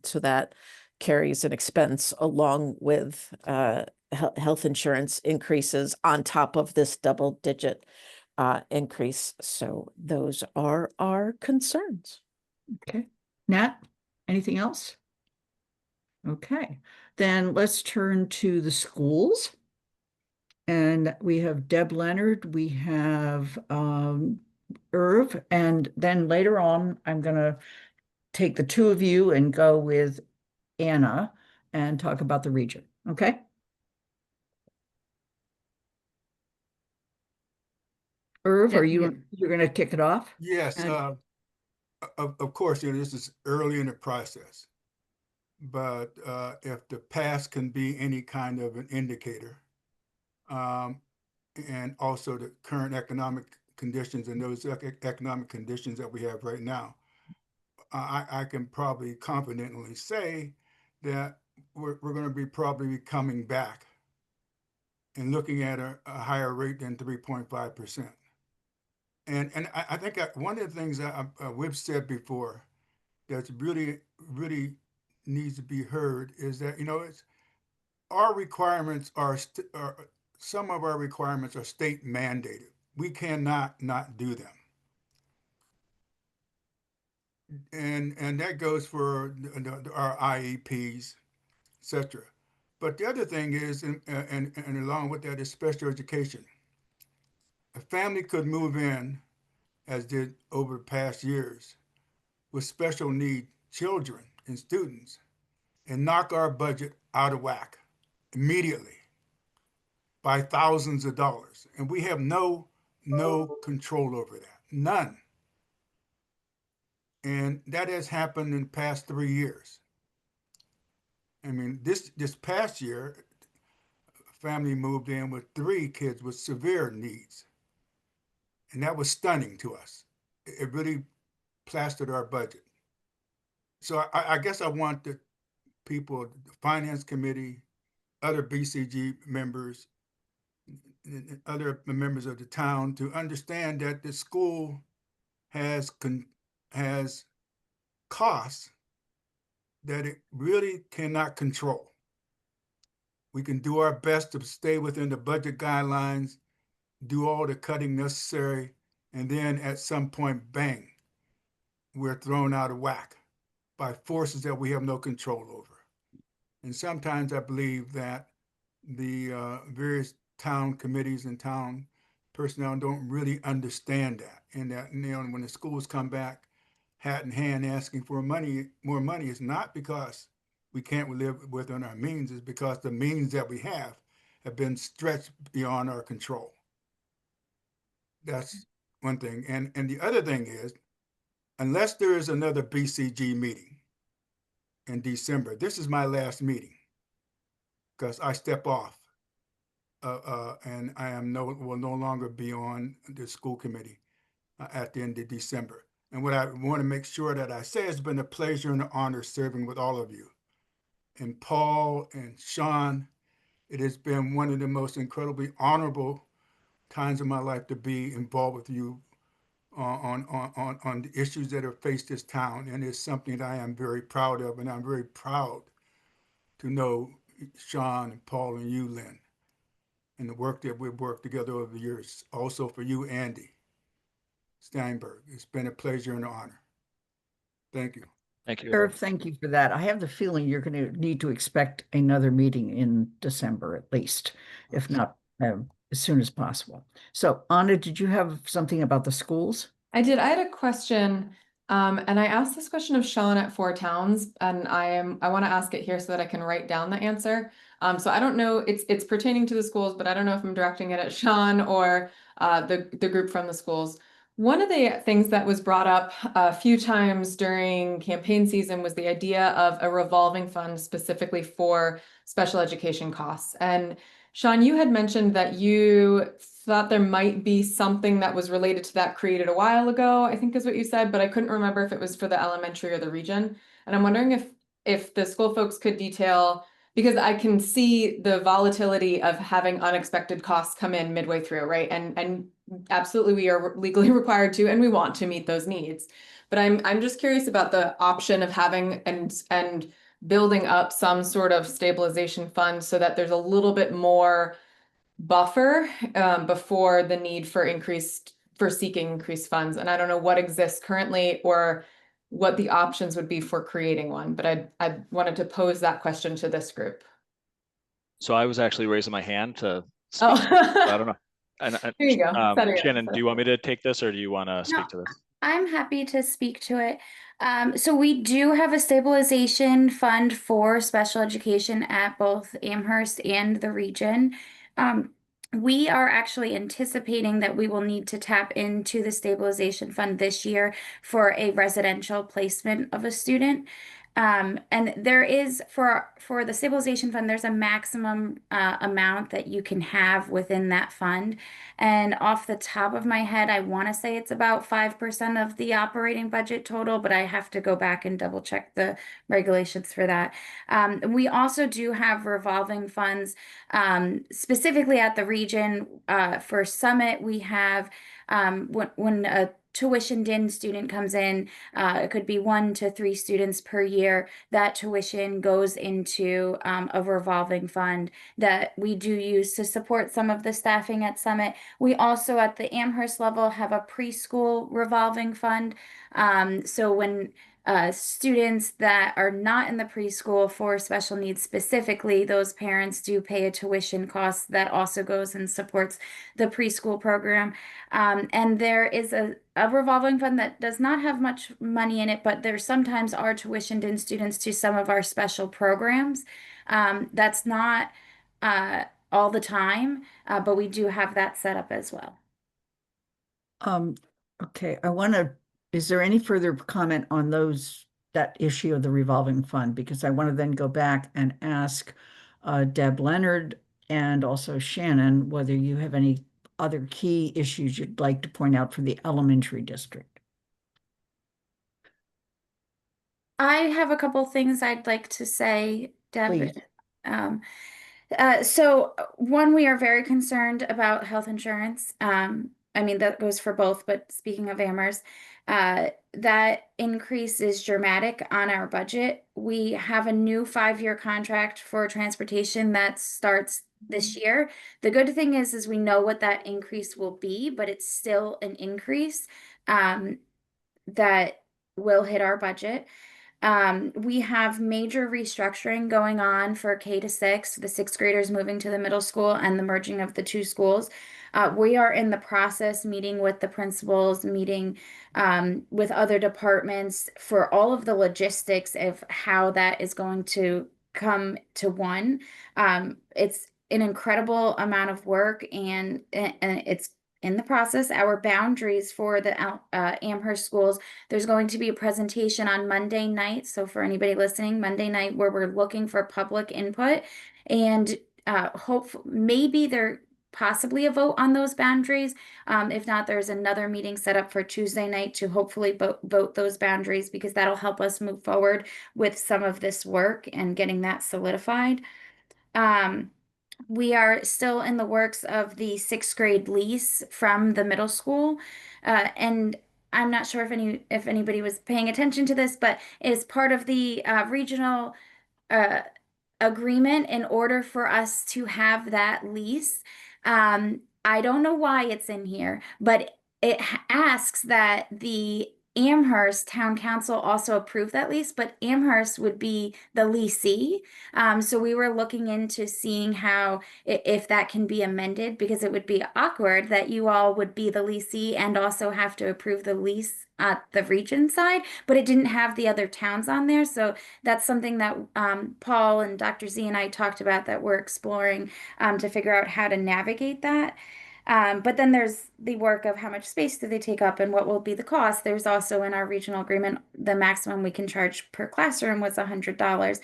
so that carries an expense along with health insurance increases on top of this double-digit increase. So those are our concerns. Okay. Nat, anything else? Okay, then let's turn to the schools. And we have Deb Leonard, we have Irv, and then later on, I'm going to take the 2 of you and go with Anna and talk about the region. Okay? Irv, are you're going to kick it off? Yes, And- of course, this is early in the process. But if the past can be any kind of an indicator, and also the current economic conditions and those economic conditions that we have right now, I can probably confidently say that we're going to be probably coming back and looking at a higher rate than 3.5%. And I think one of the things that we've said before that's really, really needs to be heard is that, it's our requirements are some of our requirements are state mandated. We cannot not do them. And that goes for our IEPs, etc. But the other thing is, and along with that, is special education. A family could move in, as did over the past years, with special need children and students, and knock our budget out of whack immediately by thousands of dollars. And we have no control over that, none. And that has happened in the past 3 years. I mean, this past year, a family moved in with 3 kids with severe needs. And that was stunning to us. It really plastered our budget. So I guess I want the people, the finance committee, other BCG members, and other members of the town to understand that the school has costs that it really cannot control. We can do our best to stay within the budget guidelines, do all the cutting necessary, and then at some point, bang, we're thrown out of whack by forces that we have no control over. And sometimes I believe that the various town committees and town personnel don't really understand that. And that, when the schools come back hat in hand asking for more money, it's not because we can't live within our means, it's because the means that we have been stretched beyond our control. That's one thing. And the other thing is, unless there is another BCG meeting, in December. This is my last meeting because I step off. And I will no longer be on the school committee at the end of December. And what I want to make sure that I say, it's been a pleasure and an honor serving with all of you. And Paul and Sean, it has been one of the most incredibly honorable times of my life to be involved with you on the issues that have faced this town. And it's something that I am very proud of. And I'm very proud to know Sean and Paul and you, Lynn, and the work that we've worked together over the years. Also for you, Andy Steinberg. It's been a pleasure and an honor. Thank you. Thank you. Irv, thank you for that. I have the feeling you're going to need to expect another meeting in December at least, if not as soon as possible. So Anna, did you have something about the schools? I did. I had a question, and I asked this question of Sean at Four Towns, and I want to ask it here so that I can write down the answer. So I don't know, it's pertaining to the schools, but I don't know if I'm directing it at Sean or the group from the schools. One of the things that was brought up a few times during campaign season was the idea of a revolving fund specifically for special education costs. And Sean, you had mentioned that you thought there might be something that was related to that created a while ago, I think is what you said, but I couldn't remember if it was for the elementary or the region. And I'm wondering if the school folks could detail, because I can see the volatility of having unexpected costs come in midway through, right? And absolutely we are legally required to, and we want to meet those needs. But I'm just curious about the option of having and building up some sort of stabilization fund so that there's a little bit more buffer before the need for seeking increased funds. And I don't know what exists currently or what the options would be for creating one, but I wanted to pose that question to this group. So I was actually raising my hand to speak. Oh, I don't know. And here you go. Shannon, do you want me to take this or do you want to speak to this? I'm happy to speak to it. So we do have a stabilization fund for special education at both Amherst and the region. We are actually anticipating that we will need to tap into the stabilization fund this year for a residential placement of a student. And there is for the stabilization fund, there's a maximum amount that you can have within that fund. And off the top of my head, I want to say it's about 5% of the operating budget total, but I have to go back and double check the regulations for that. We also do have revolving funds, specifically at the region. For Summit, we have when a tuitioned-in student comes in, it could be 1 to 3 students per year. That tuition goes into a revolving fund that we do use to support some of the staffing at Summit. We also at the Amherst level have a preschool revolving fund. So when students that are not in the preschool for special needs specifically, those parents do pay a tuition cost that also goes and supports the preschool program. And there is a revolving fund that does not have much money in it, but there sometimes are tuitioned in students to some of our special programs. That's not all the time, but we do have that set up as well. Okay, is there any further comment on that issue of the revolving fund? Because I want to then go back and ask Deb Leonard and also Shannon whether you have any other key issues you'd like to point out for the elementary district. I have a couple things I'd like to say, Deb. Please. So one, we are very concerned about health insurance. I mean, that goes for both, but speaking of Amherst, that increase is dramatic on our budget. We have a new 5-year contract for transportation that starts this year. The good thing is we know what that increase will be, but it's still an increase that will hit our budget. We have major restructuring going on for K to 6, the 6th graders moving to the middle school and the merging of the 2 schools. We are in the process meeting with the principals, meeting with other departments for all of the logistics of how that is going to come to one. It's an incredible amount of work and it's in the process our boundaries for the Amherst schools. There's going to be a presentation on Monday night. So for anybody listening, Monday night, where we're looking for public input, and hope maybe there possibly a vote on those boundaries. If not, there's another meeting set up for Tuesday night to hopefully vote those boundaries, because that'll help us move forward with some of this work and getting that solidified. We are still in the works of the 6th grade lease from the middle school. And I'm not sure if anybody was paying attention to this, but as part of the regional agreement, in order for us to have that lease, I don't know why it's in here, but it asks that the Amherst Town Council also approve that lease, but Amherst would be the leasee. So we were looking into seeing how, if that can be amended, because it would be awkward that you all would be the leasee and also have to approve the lease at the region side, but it didn't have the other towns on there. So that's something that Paul and Dr. Z and I talked about, that we're exploring to figure out how to navigate that. But then there's the work of how much space do they take up and what will be the cost. There's also in our regional agreement, the maximum we can charge per classroom was $100.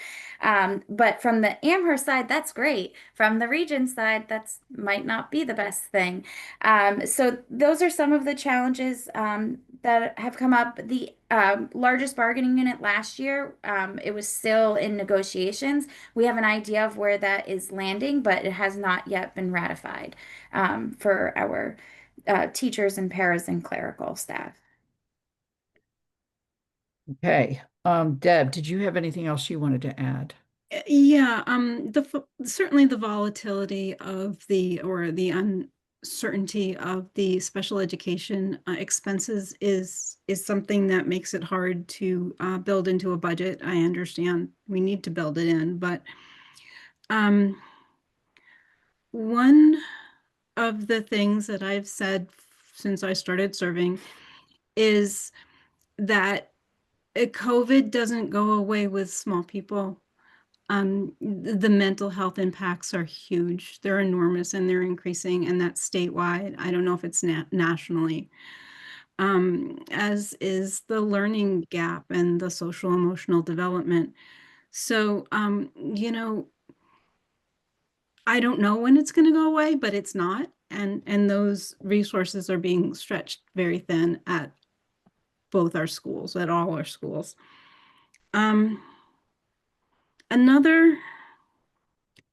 But from the Amherst side, that's great. From the region side, that's might not be the best thing. So those are some of the challenges that have come up. The largest bargaining unit last year, it was still in negotiations. We have an idea of where that is landing, but it has not yet been ratified for our teachers and paras and clerical staff. Okay. Deb, did you have anything else you wanted to add? Yeah, certainly the volatility of the uncertainty of the special education expenses is something that makes it hard to build into a budget. I understand we need to build it in, but one of the things that I've said since I started serving is that COVID doesn't go away with small people. The mental health impacts are huge. They're enormous and they're increasing, and that's statewide. I don't know if it's nationally. As is the learning gap and the social emotional development. So, you know, I don't know when it's going to go away, but it's not. And those resources are being stretched very thin at both our schools, at all our schools. Another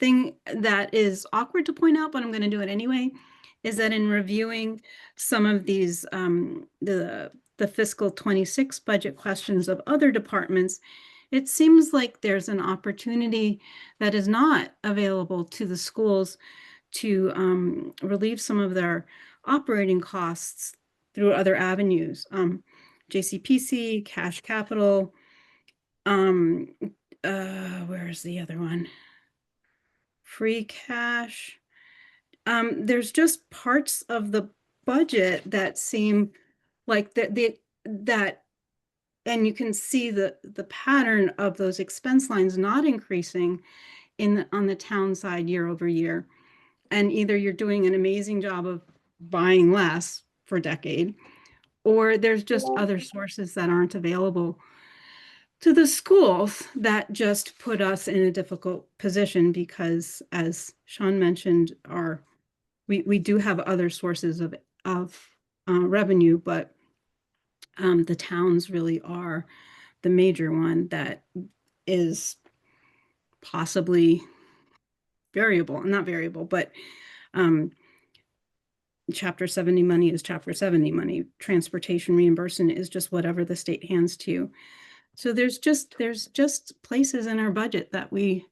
thing that is awkward to point out, but I'm going to do it anyway, is that in reviewing some of these, the fiscal 26 budget questions of other departments, it seems like there's an opportunity that is not available to the schools to relieve some of their operating costs through other avenues. JCPC, cash capital, where's the other one? Free cash. There's just parts of the budget that seem like that, and you can see the pattern of those expense lines not increasing on the town side year over year. And either you're doing an amazing job of buying less for a decade, or there's just other sources that aren't available to the schools that just put us in a difficult position, because as Sean mentioned, we do have other sources of revenue, but the towns really are the major one that is possibly not variable, but Chapter 70 money is Chapter 70 money. Transportation reimbursement is just whatever the state hands to you. So there's just places in our budget that we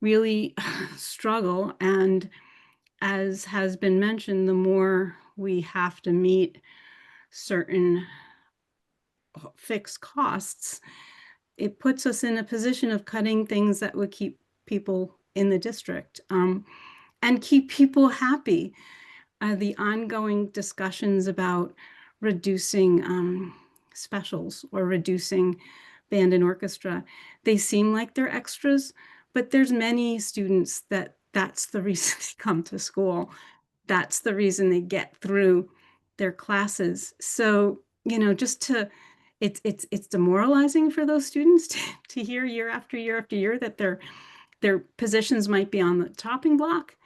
really struggle. And as has been mentioned, the more we have to meet certain fixed costs, it puts us in a position of cutting things that would keep people in the district and keep people happy. The ongoing discussions about reducing specials or reducing band and orchestra, they seem like they're extras, but there's many students that's the reason they come to school. that's the reason they get through their classes. So, you know, it's demoralizing for those students to hear year after year after year that their positions might be on the chopping block.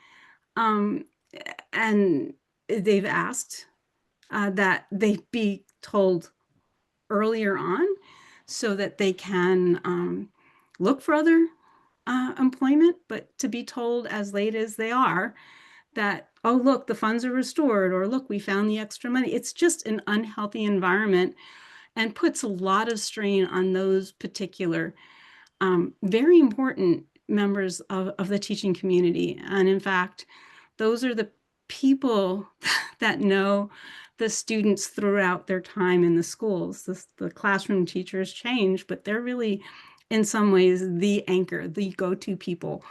And they've asked that they be told earlier on so that they can look for other employment, but to be told as late as they are that, oh, look, the funds are restored, or look, we found the extra money. It's just an unhealthy environment and puts a lot of strain on those particular very important members of the teaching community. And in fact, those are the people that know the students throughout their time in the schools. The classroom teachers change, but they're really, in some ways, the anchor, the go-to people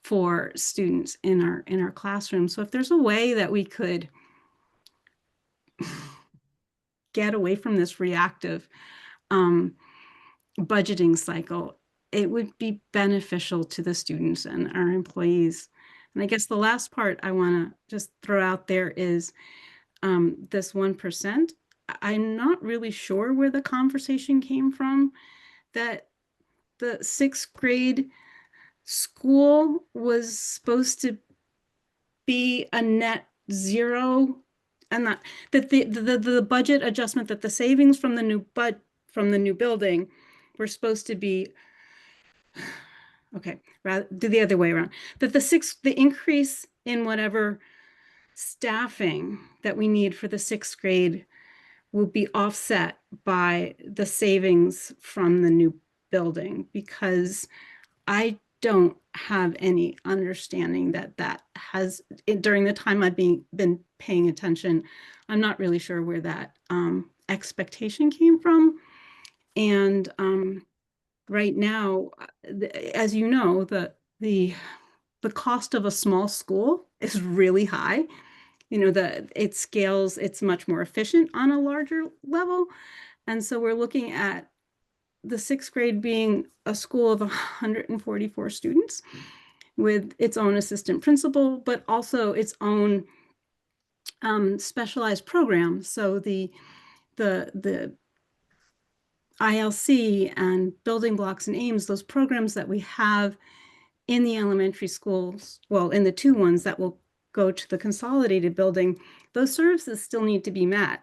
for students in our classroom. So if there's a way that we could get away from this reactive budgeting cycle, it would be beneficial to the students and our employees. And I guess the last part I want to just throw out there is this 1%. I'm not really sure where the conversation came from that the 6th grade school was supposed to be a net zero, and that the budget adjustment, that the savings from the new building were supposed to be, okay, rather do the other way around, that the increase in whatever staffing that we need for the 6th grade will be offset by the savings from the new building, because I don't have any understanding that has, during the time I've been paying attention, I'm not really sure where that expectation came from. And right now, as you know, the cost of a small school is really high. You know, it scales, it's much more efficient on a larger level. And so we're looking at the 6th grade being a school of 144 students with its own assistant principal, but also its own specialized programs. So the ILC and Building Blocks and Aims, those programs that we have in the elementary schools, well, in the 2 ones that will go to the consolidated building, those services still need to be met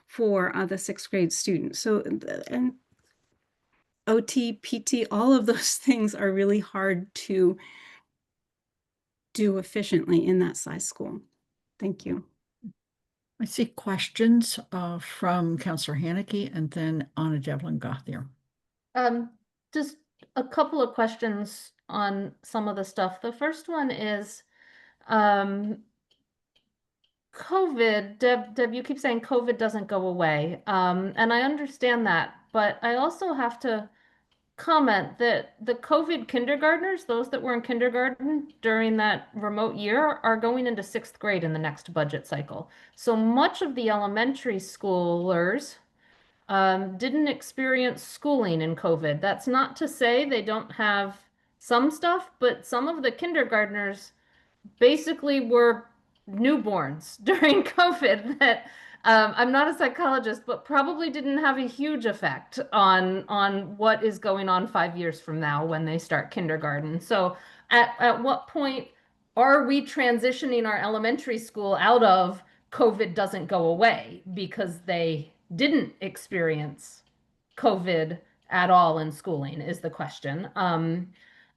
for the 6th grade students. So, and OT, PT, all of those things are really hard to do efficiently in that size school. Thank you. I see questions from Councillor Haneke and then Anna Devlin Gauthier. Just a couple of questions on some of the stuff. The first one is COVID. Deb, you keep saying COVID doesn't go away. And I understand that, but I also have to comment that the COVID kindergartners, those that were in kindergarten during that remote year, are going into 6th grade in the next budget cycle. So much of the elementary schoolers didn't experience schooling in COVID. That's not to say they don't have some stuff, but some of the kindergartners basically were newborns during COVID that I'm not a psychologist, but probably didn't have a huge effect on what is going on 5 years from now when they start kindergarten. So at what point are we transitioning our elementary school out of COVID doesn't go away because they didn't experience COVID at all in schooling is the question.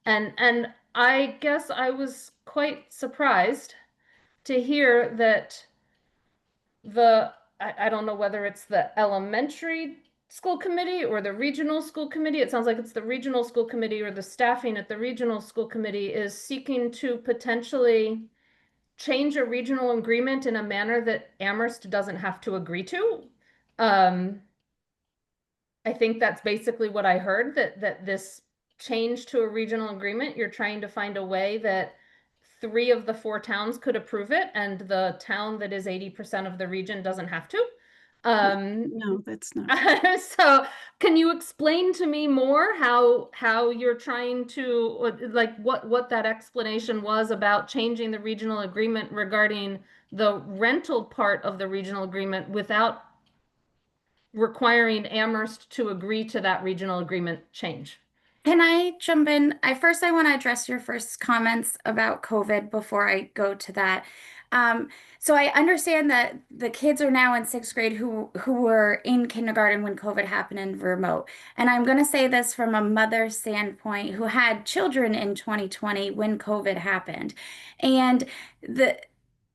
And I guess I was quite surprised to hear that I don't know whether it's the elementary school committee or the regional school committee. It sounds like it's the regional school committee or the staffing at the regional school committee is seeking to potentially change a regional agreement in a manner that Amherst doesn't have to agree to. I think that's basically what I heard, that this change to a regional agreement, you're trying to find a way that 3 of the 4 towns could approve it, and the town that is 80% of the region doesn't have to. No, that's not. So can you explain to me more how you're trying to, like, what that explanation was about changing the regional agreement regarding the rental part of the regional agreement without requiring Amherst to agree to that regional agreement change. Can I jump in? I want to address your first comments about COVID before I go to that. So I understand that the kids are now in 6th grade who were in kindergarten when COVID happened and remote. And I'm going to say this from a mother's standpoint who had children in 2020 when COVID happened. And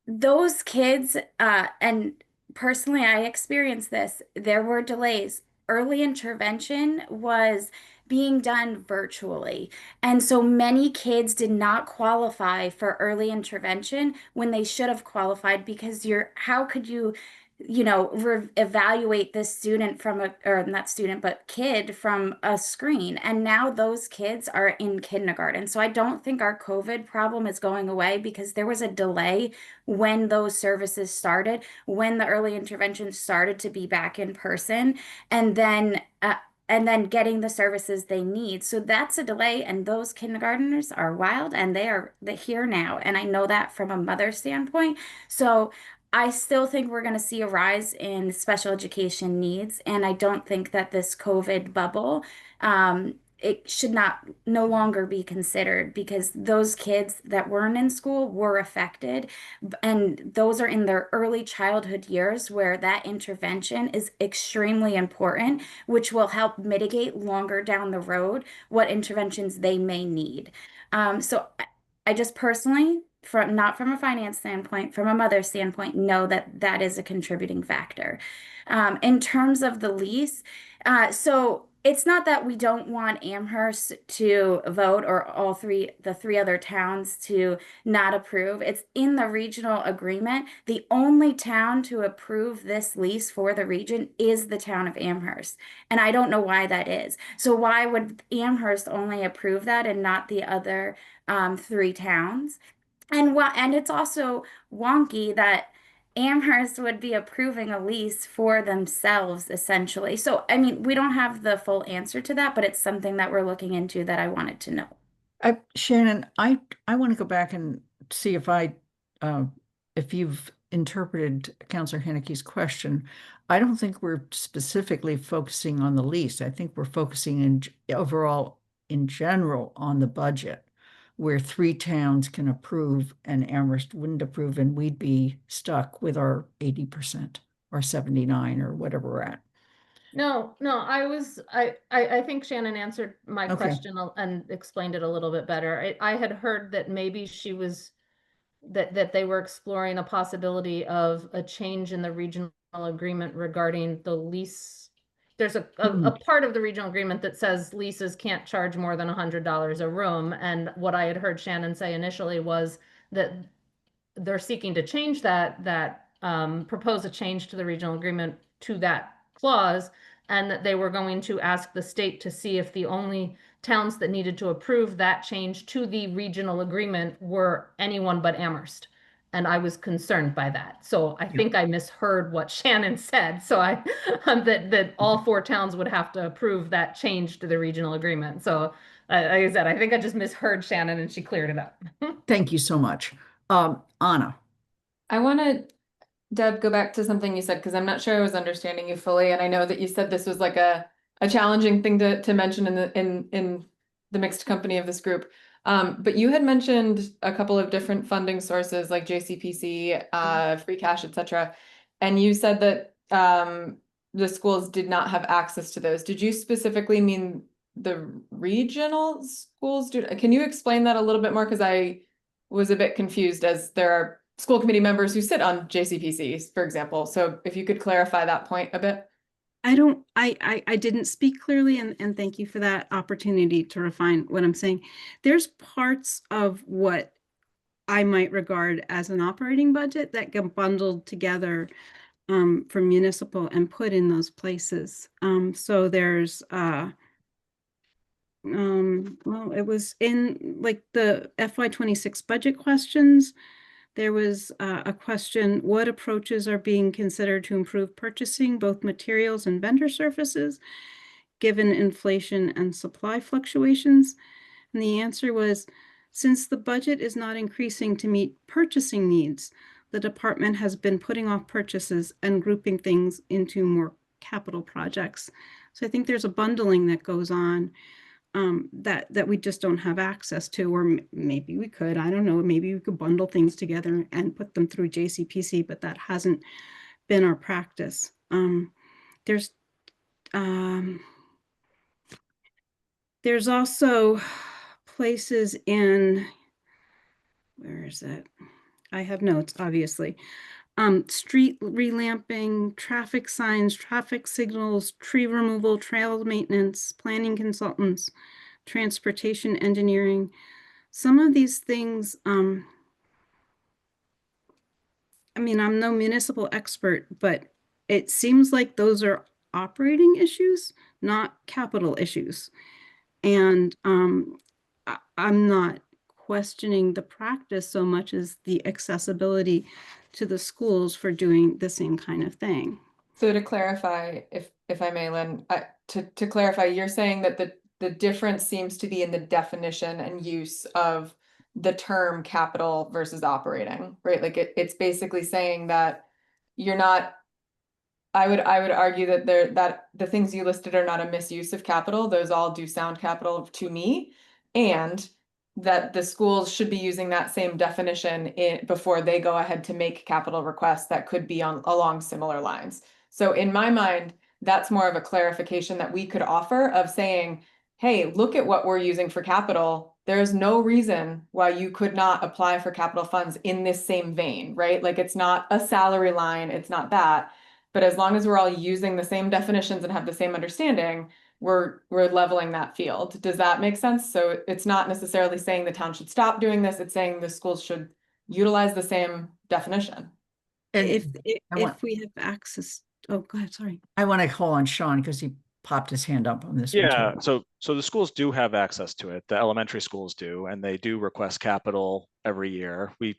those kids, and personally, I experienced this. There were delays. Early intervention was being done virtually. And so many kids did not qualify for early intervention when they should have qualified because how could you evaluate this student or not student, but kid from a screen. And now those kids are in kindergarten. So I don't think our COVID problem is going away because there was a delay when those services started, when the early intervention started to be back in person, and then getting the services they need. So that's a delay, and those kindergartners are wild, and they're here now. And I know that from a mother's standpoint. So I still think we're going to see a rise in special education needs, and I don't think that this COVID bubble, it should no longer be considered because those kids that weren't in school were affected, and those are in their early childhood years where that intervention is extremely important, which will help mitigate longer down the road what interventions they may need. So I just personally, not from a finance standpoint, from a mother's standpoint, know that that is a contributing factor. In terms of the lease, so it's not that we don't want Amherst to vote or the three other towns to not approve. It's in the regional agreement. The only town to approve this lease for the region is the town of Amherst. And I don't know why that is. So why would Amherst only approve that and not the other 3 towns? And it's also wonky that Amherst would be approving a lease for themselves, essentially. So, I mean, we don't have the full answer to that, but it's something that we're looking into that I wanted to know. Shannon, I want to go back and see if you've interpreted Councilor Haneke's question. I don't think we're specifically focusing on the lease. I think we're focusing overall in general on the budget, where 3 towns can approve and Amherst wouldn't approve, and we'd be stuck with our 80% or 79 or whatever we're at. No, I think Shannon answered my Okay. question and explained it a little bit better. I had heard that maybe that they were exploring a possibility of a change in the regional agreement regarding the lease. There's a part of the regional agreement that says leases can't charge more than $100 a room. And what I had heard Shannon say initially was that they're seeking to change propose a change to the regional agreement to that clause, and that they were going to ask the state to see if the only towns that needed to approve that change to the regional agreement were anyone but Amherst. And I was concerned by that. So I think I misheard what Shannon said. So that all 4 towns would have to approve that change to the regional agreement. So like I said, I think I just misheard Shannon and she cleared it up. Thank you so much. Anna. I want to, Deb, go back to something you said, because I'm not sure I was understanding you fully. And I know that you said this was like a challenging thing to mention in the mixed company of this group. But you had mentioned a couple of different funding sources like JCPC, free cash, etc. And you said that the schools did not have access to those. Did you specifically mean the regional schools? Can you explain that a little bit more? Because I was a bit confused, as there are school committee members who sit on JCPCs, for example. So if you could clarify that point a bit. I didn't speak clearly, and thank you for that opportunity to refine what I'm saying. There's parts of what I might regard as an operating budget that get bundled together for municipal and put in those places. So there's well, it was in like the FY26 budget questions. There was a question, what approaches are being considered to improve purchasing, both materials and vendor services, given inflation and supply fluctuations? And the answer was, since the budget is not increasing to meet purchasing needs, the department has been putting off purchases and grouping things into more capital projects. So I think there's a bundling that goes on that we just don't have access to, or maybe we could, I don't know, maybe we could bundle things together and put them through JCPC, but that hasn't been our practice. There's also places in, where is it? I have notes, obviously. Street relamping, traffic signs, traffic signals, tree removal, trail maintenance, planning consultants, transportation engineering. Some of these things, I mean, I'm no municipal expert, but it seems like those are operating issues, not capital issues. And I'm not questioning the practice so much as the accessibility to the schools for doing the same kind of thing. So to clarify, if I may, Lynn, to clarify, you're saying that the difference seems to be in the definition and use of the term capital versus operating, right? Like it's basically saying that you're not, I would argue that that the things you listed are not a misuse of capital. Those all do sound capital to me. And that the schools should be using that same definition before they go ahead to make capital requests that could be along similar lines. So in my mind, that's more of a clarification that we could offer of saying, hey, look at what we're using for capital. There's no reason why you could not apply for capital funds in this same vein, right? Like it's not a salary line, it's not that. But as long as we're all using the same definitions and have the same understanding, we're leveling that field. Does that make sense? So it's not necessarily saying the town should stop doing this. It's saying the schools should utilize the same definition. And If I want- we have access, oh, go ahead, sorry. I want to call on Sean because he popped his hand up on this one Yeah, too. so the schools do have access to it. The elementary schools do, and they do request capital every year. We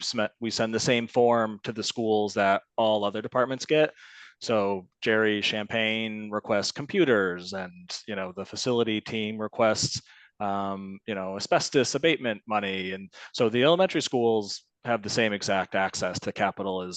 send the same form to the schools that all other departments get. So Jerry Champagne requests computers, and the facility team requests asbestos abatement money, and so the elementary schools have the same exact access to capital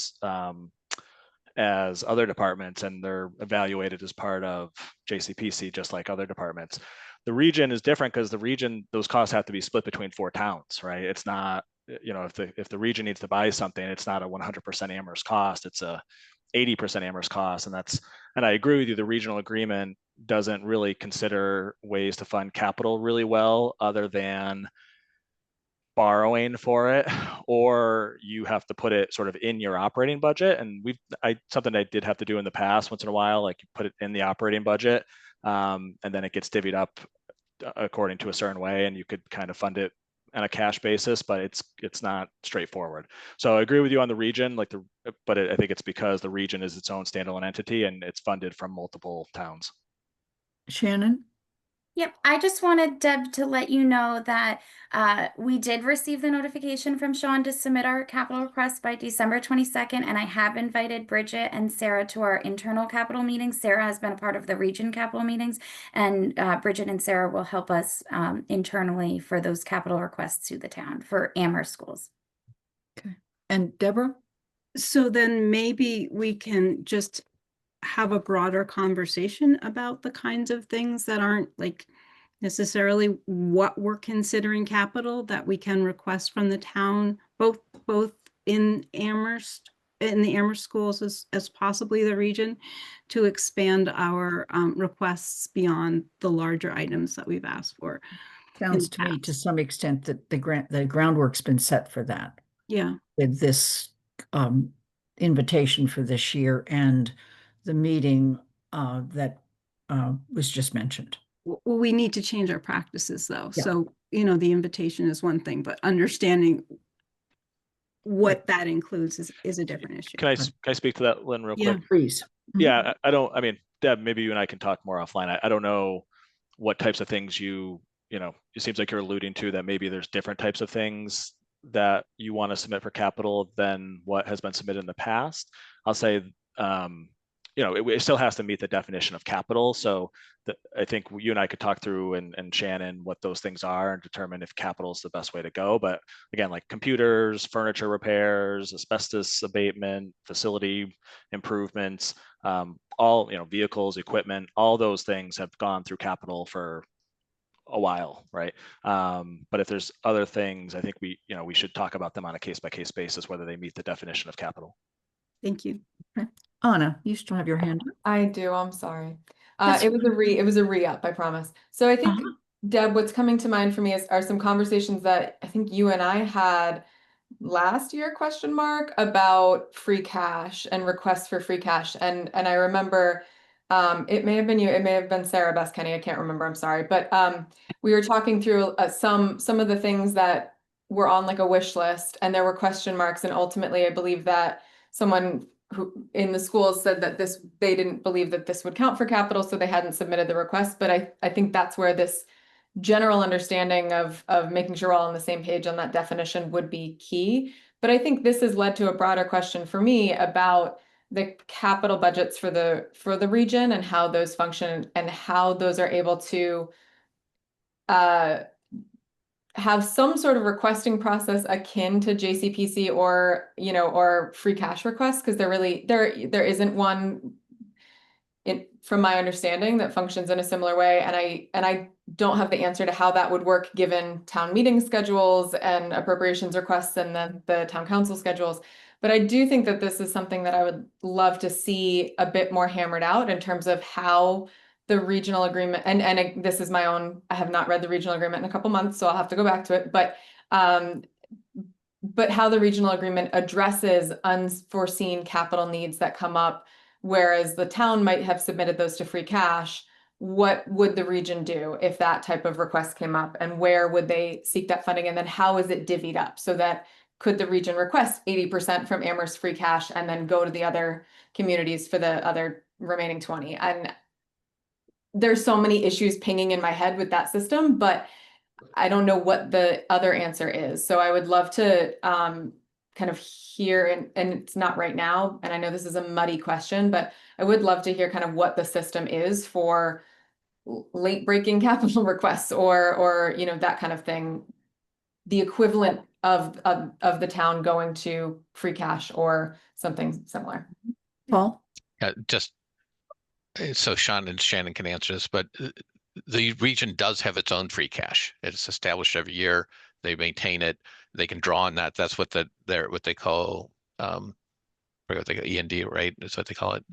as other departments, and they're evaluated as part of JCPC just like other departments. The region is different because the region, those costs have to be split between 4 towns, right? It's not, if the region needs to buy something, it's not a 100% Amherst cost, it's a 80% Amherst cost. And I agree with you, the regional agreement doesn't really consider ways to fund capital really well, other than borrowing for it, or you have to put it sort of in your operating budget. And something I did have to do in the past once in a while, like you put it in the operating budget, and then it gets divvied up according to a certain way, and you could kind of fund it on a cash basis, but it's not straightforward. So I agree with you on the region, but I think it's because the region is its own standalone entity and it's funded from multiple towns. Shannon? Yep, I just wanted Deb to let you know that we did receive the notification from Sean to submit our capital request by December 22nd, and I have invited Bridget and Sarah to our internal capital meetings. Sarah has been a part of the region capital meetings, and Bridget and Sarah will help us internally for those capital requests to the town for Amherst schools. Okay. And Deborah? So then maybe we can just have a broader conversation about the kinds of things that aren't like necessarily what we're considering capital that we can request from the town, both in Amherst, in the Amherst schools as possibly the region, to expand our requests beyond the larger items that we've asked for. Sounds to me to some extent that the groundwork's been set for that. Yeah. With this invitation for this year and the meeting that was just mentioned. Well, we need to change our practices though. Yeah. So, the invitation is one thing, but understanding what that includes is a different issue. Can I speak to that, Lynn, real Yeah. quick? Please. Yeah, I mean, Deb, maybe you and I can talk more offline. I don't know what types of things it seems like you're alluding to that maybe there's different types of things that you want to submit for capital than what has been submitted in the past. I'll say, it still has to meet the definition of capital. So I think you and I could talk through and Shannon what those things are and determine if capital is the best way to go. But again, like computers, furniture repairs, asbestos abatement, facility improvements, all, vehicles, equipment, all those things have gone through capital for a while, right? But if there's other things, I think we should talk about them on a case-by-case basis, whether they meet the definition of capital. Thank you. Anna, you still have your hand up. I do, I'm sorry. That's It was a re-up, I promise. So I think, Uh-huh. Deb, what's coming to mind for me are some conversations that I think you and I had last year, about free cash and requests for free cash. And I remember, it may have been you, it may have been Sarah Bess Kenny, I can't remember, I'm sorry. But we were talking through some of the things that were on like a wish list, and there were question marks. And ultimately, I believe that someone who in the schools said that they didn't believe that this would count for capital, so they hadn't submitted the request. But I think that's where this general understanding of making sure we're all on the same page on that definition would be key. But I think this has led to a broader question for me about the capital budgets for the region and how those function and how those are able to have some sort of requesting process akin to JCPC or free cash requests, because there isn't one from my understanding that functions in a similar way, and I don't have the answer to how that would work given town meeting schedules and appropriations requests and then the town council schedules. But I do think that this is something that I would love to see a bit more hammered out in terms of how the regional agreement, and this is my own, I have not read the regional agreement in a couple months, so I'll have to go back to it, but how the regional agreement addresses unforeseen capital needs that come up, whereas the town might have submitted those to free cash. What would the region do if that type of request came up, and where would they seek that funding? And then how is it divvied up, so that could the region request 80% from Amherst free cash and then go to the other communities for the other remaining 20? And there's so many issues pinging in my head with that system, but I don't know what the other answer is. So I would love to kind of hear, and it's not right now, and I know this is a muddy question, but I would love to hear kind of what the system is for late breaking capital requests or that kind of thing, the equivalent of the town going to free cash or something similar. Paul? Just so Sean and Shannon can answer this, but the region does have its own free cash. It's established every year. They maintain it. They can draw on that. That's what what they call END, right? That's what they call it.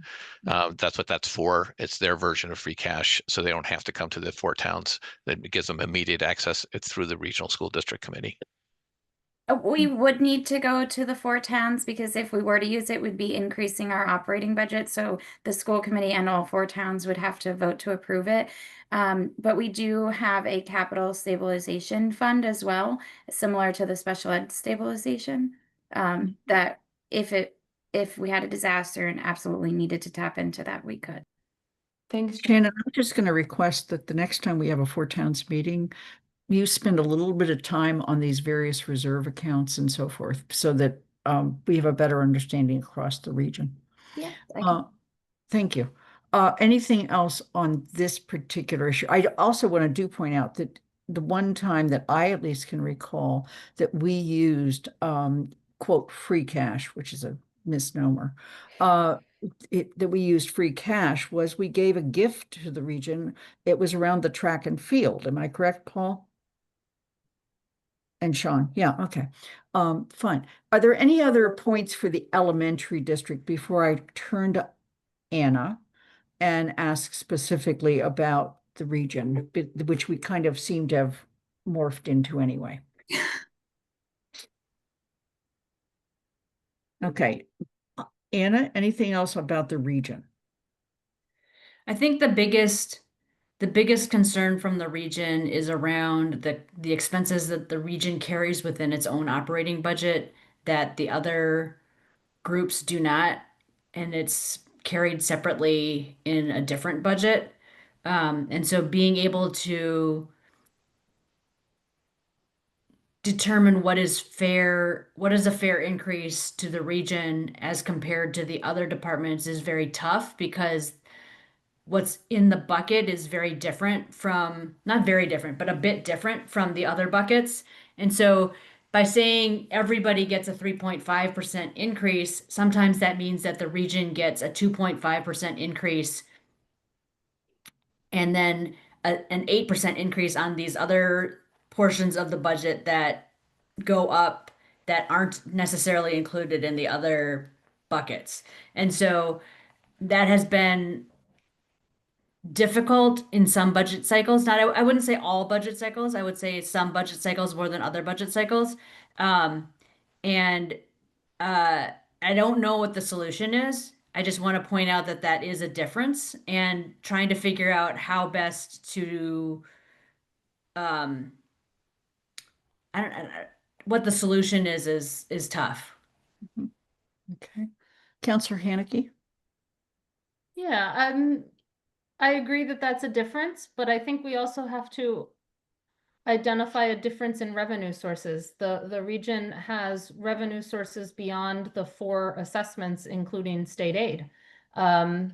That's what that's for. It's their version of free cash, so they don't have to come to the four towns. That gives them immediate access. It's through the regional school district committee. We would need to go to the four towns, because if we were to use it, we'd be increasing our operating budget. So the school committee and all four towns would have to vote to approve it. But we do have a capital stabilization fund as well, similar to the special ed stabilization, that if we had a disaster and absolutely needed to tap into that, we could. Thanks, Shannon, I'm just going to request that the next time we have a four towns meeting, you spend a little bit of time on these various reserve accounts and so forth, so that we have a better understanding across the region. Yeah. Thank you. Anything else on this particular issue? I also want to point out that the one time that I at least can recall that we used quote free cash, which is a misnomer, that we used free cash was we gave a gift to the region. It was around the track and field. Am I correct, Paul? And Sean, yeah, okay. Fine. Are there any other points for the elementary district before I turn to Anna and ask specifically about the region, which we kind of seem to have morphed into anyway? Okay. Anna, anything else about the region? I think the biggest concern from the region is around the expenses that the region carries within its own operating budget that the other groups do not, and it's carried separately in a different budget. And so being able to determine what is fair, what is a fair increase to the region as compared to the other departments is very tough because what's in the bucket is very different from, not very different, but a bit different from the other buckets. And so by saying everybody gets a 3.5% increase, sometimes that means that the region gets a 2.5% increase and then an 8% increase on these other portions of the budget that go up that aren't necessarily included in the other buckets. And so that has been difficult in some budget cycles. Not, I wouldn't say all budget cycles. I would say some budget cycles more than other budget cycles. And I don't know what the solution is. I just want to point out that that is a difference and trying to figure out how best to, I don't, what the solution is tough. Okay. Counselor Haneke? Yeah, I agree that that's a difference, but I think we also have to identify a difference in revenue sources. The region has revenue sources beyond the 4 assessments, including state aid. But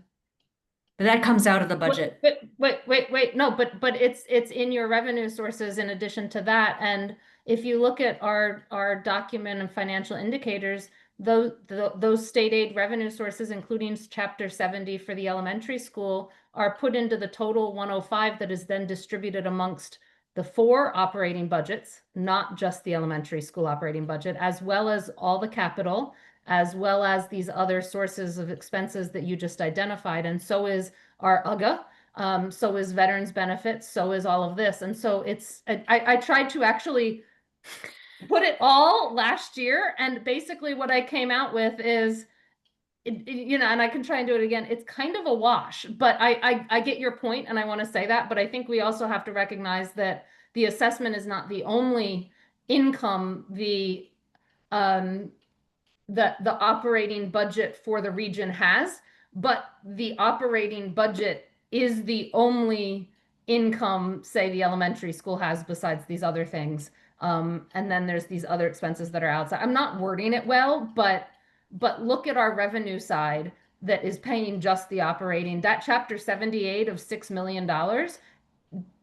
that comes out of the budget. Wait, no, but it's in your revenue sources in addition to that. And if you look at our document and financial indicators, those state aid revenue sources, including chapter 70 for the elementary school, are put into the total 105 that is then distributed amongst the 4 operating budgets, not just the elementary school operating budget, as well as all the capital, as well as these other sources of expenses that you just identified. And so is our UGA, so is veterans benefits, so is all of this. And so I tried to actually put it all last year, and basically what I came out with is, you know, and I can try and do it again, it's kind of a wash, but I get your point, and I want to say that, but I think we also have to recognize that the assessment is not the only income the operating budget for the region has, but the operating budget is the only income, say, the elementary school has besides these other things. And then there's these other expenses that are outside. I'm not wording it well, but look at our revenue side that is paying just the operating. That chapter 78 of $6 million,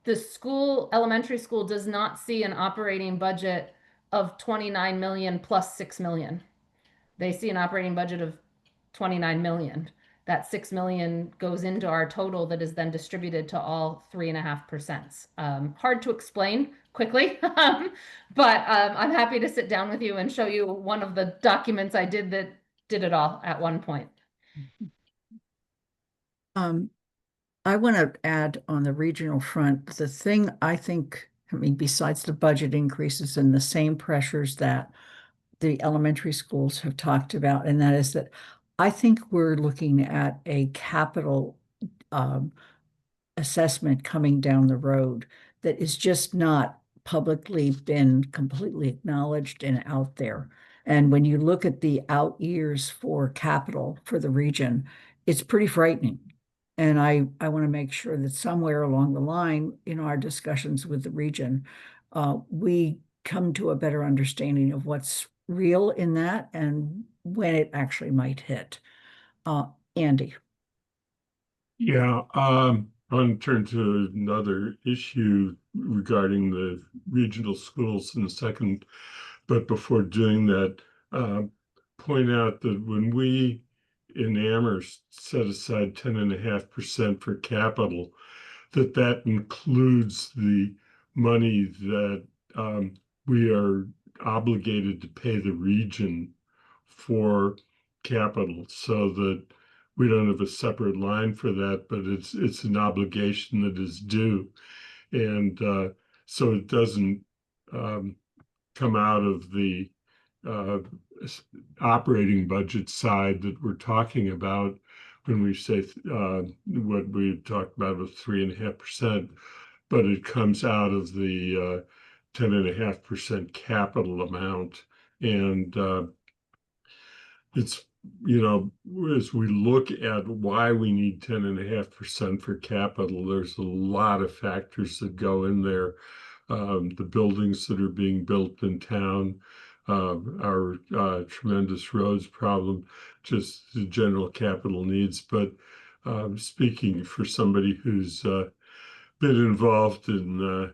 the school, elementary school, does not see an operating budget of 29 million plus 6 million. They see an operating budget of 29 million. That 6 million goes into our total that is then distributed to all 3.5%. Hard to explain quickly, but I'm happy to sit down with you and show you one of the documents I did that did it all at one point. I want to add on the regional front, the thing I think, I mean, besides the budget increases and the same pressures that the elementary schools have talked about, and that is that I think we're looking at a capital assessment coming down the road that is just not publicly been completely acknowledged and out there. And when you look at the out years for capital for the region, it's pretty frightening. And I want to make sure that somewhere along the line in our discussions with the region, we come to a better understanding of what's real in that and when it actually might hit. Andy. Yeah, I want to turn to another issue regarding the regional schools in a second. But before doing that, point out that when we in Amherst set aside 10.5% for capital, that includes the money that we are obligated to pay the region for capital, so that we don't have a separate line for that, but it's an obligation that is due. And so it doesn't come out of the operating budget side that we're talking about when we say what we talked about was 3.5%, but it comes out of the 10.5% capital amount. And it's, you know, as we look at why we need 10.5% for capital, there's a lot of factors that go in there. the buildings that are being built in town, our tremendous roads problem, just the general capital needs. But speaking for somebody who's been involved in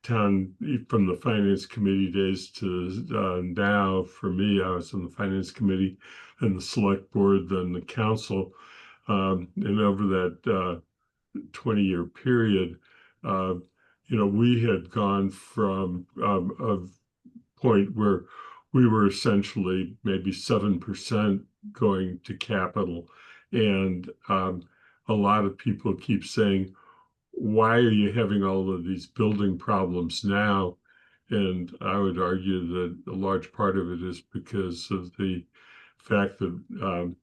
town from the finance committee days to now, for me, I was on the finance committee and the select board, then the council. And over that 20-year period, we had gone from a point where we were essentially maybe 7% going to capital. And a lot of people keep saying, why are you having all of these building problems now? And I would argue that a large part of it is because of the fact that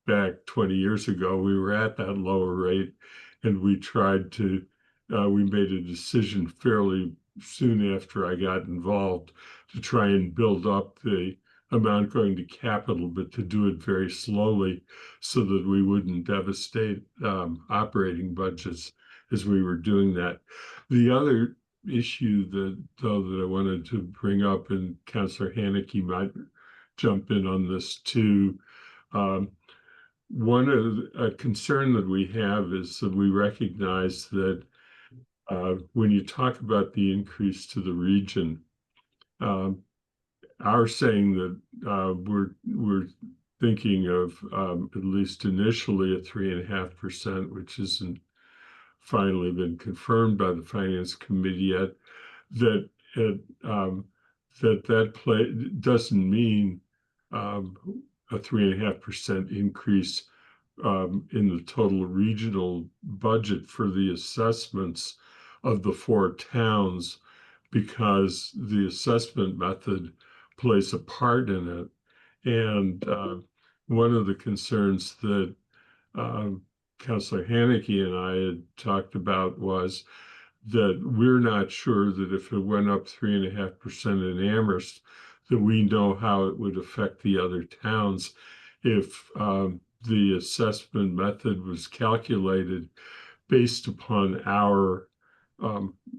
back 20 years ago, we were at that lower rate, and we tried to, we made a decision fairly soon after I got involved to try and build up the amount going to capital, but to do it very slowly so that we wouldn't devastate operating budgets as we were doing that. The other issue that I wanted to bring up, and Councillor Haneke might jump in on this too, one of a concern that we have is that we recognize that when you talk about the increase to the region, our saying that we're thinking of at least initially at 3.5%, which isn't finally been confirmed by the finance committee yet, that play doesn't mean a 3.5% increase in the total regional budget for the assessments of the 4 towns, because the assessment method plays a part in it. And one of the concerns that Councillor Haneke and I had talked about was that we're not sure that if it went up 3.5% in Amherst, that we know how it would affect the other towns if the assessment method was calculated based upon our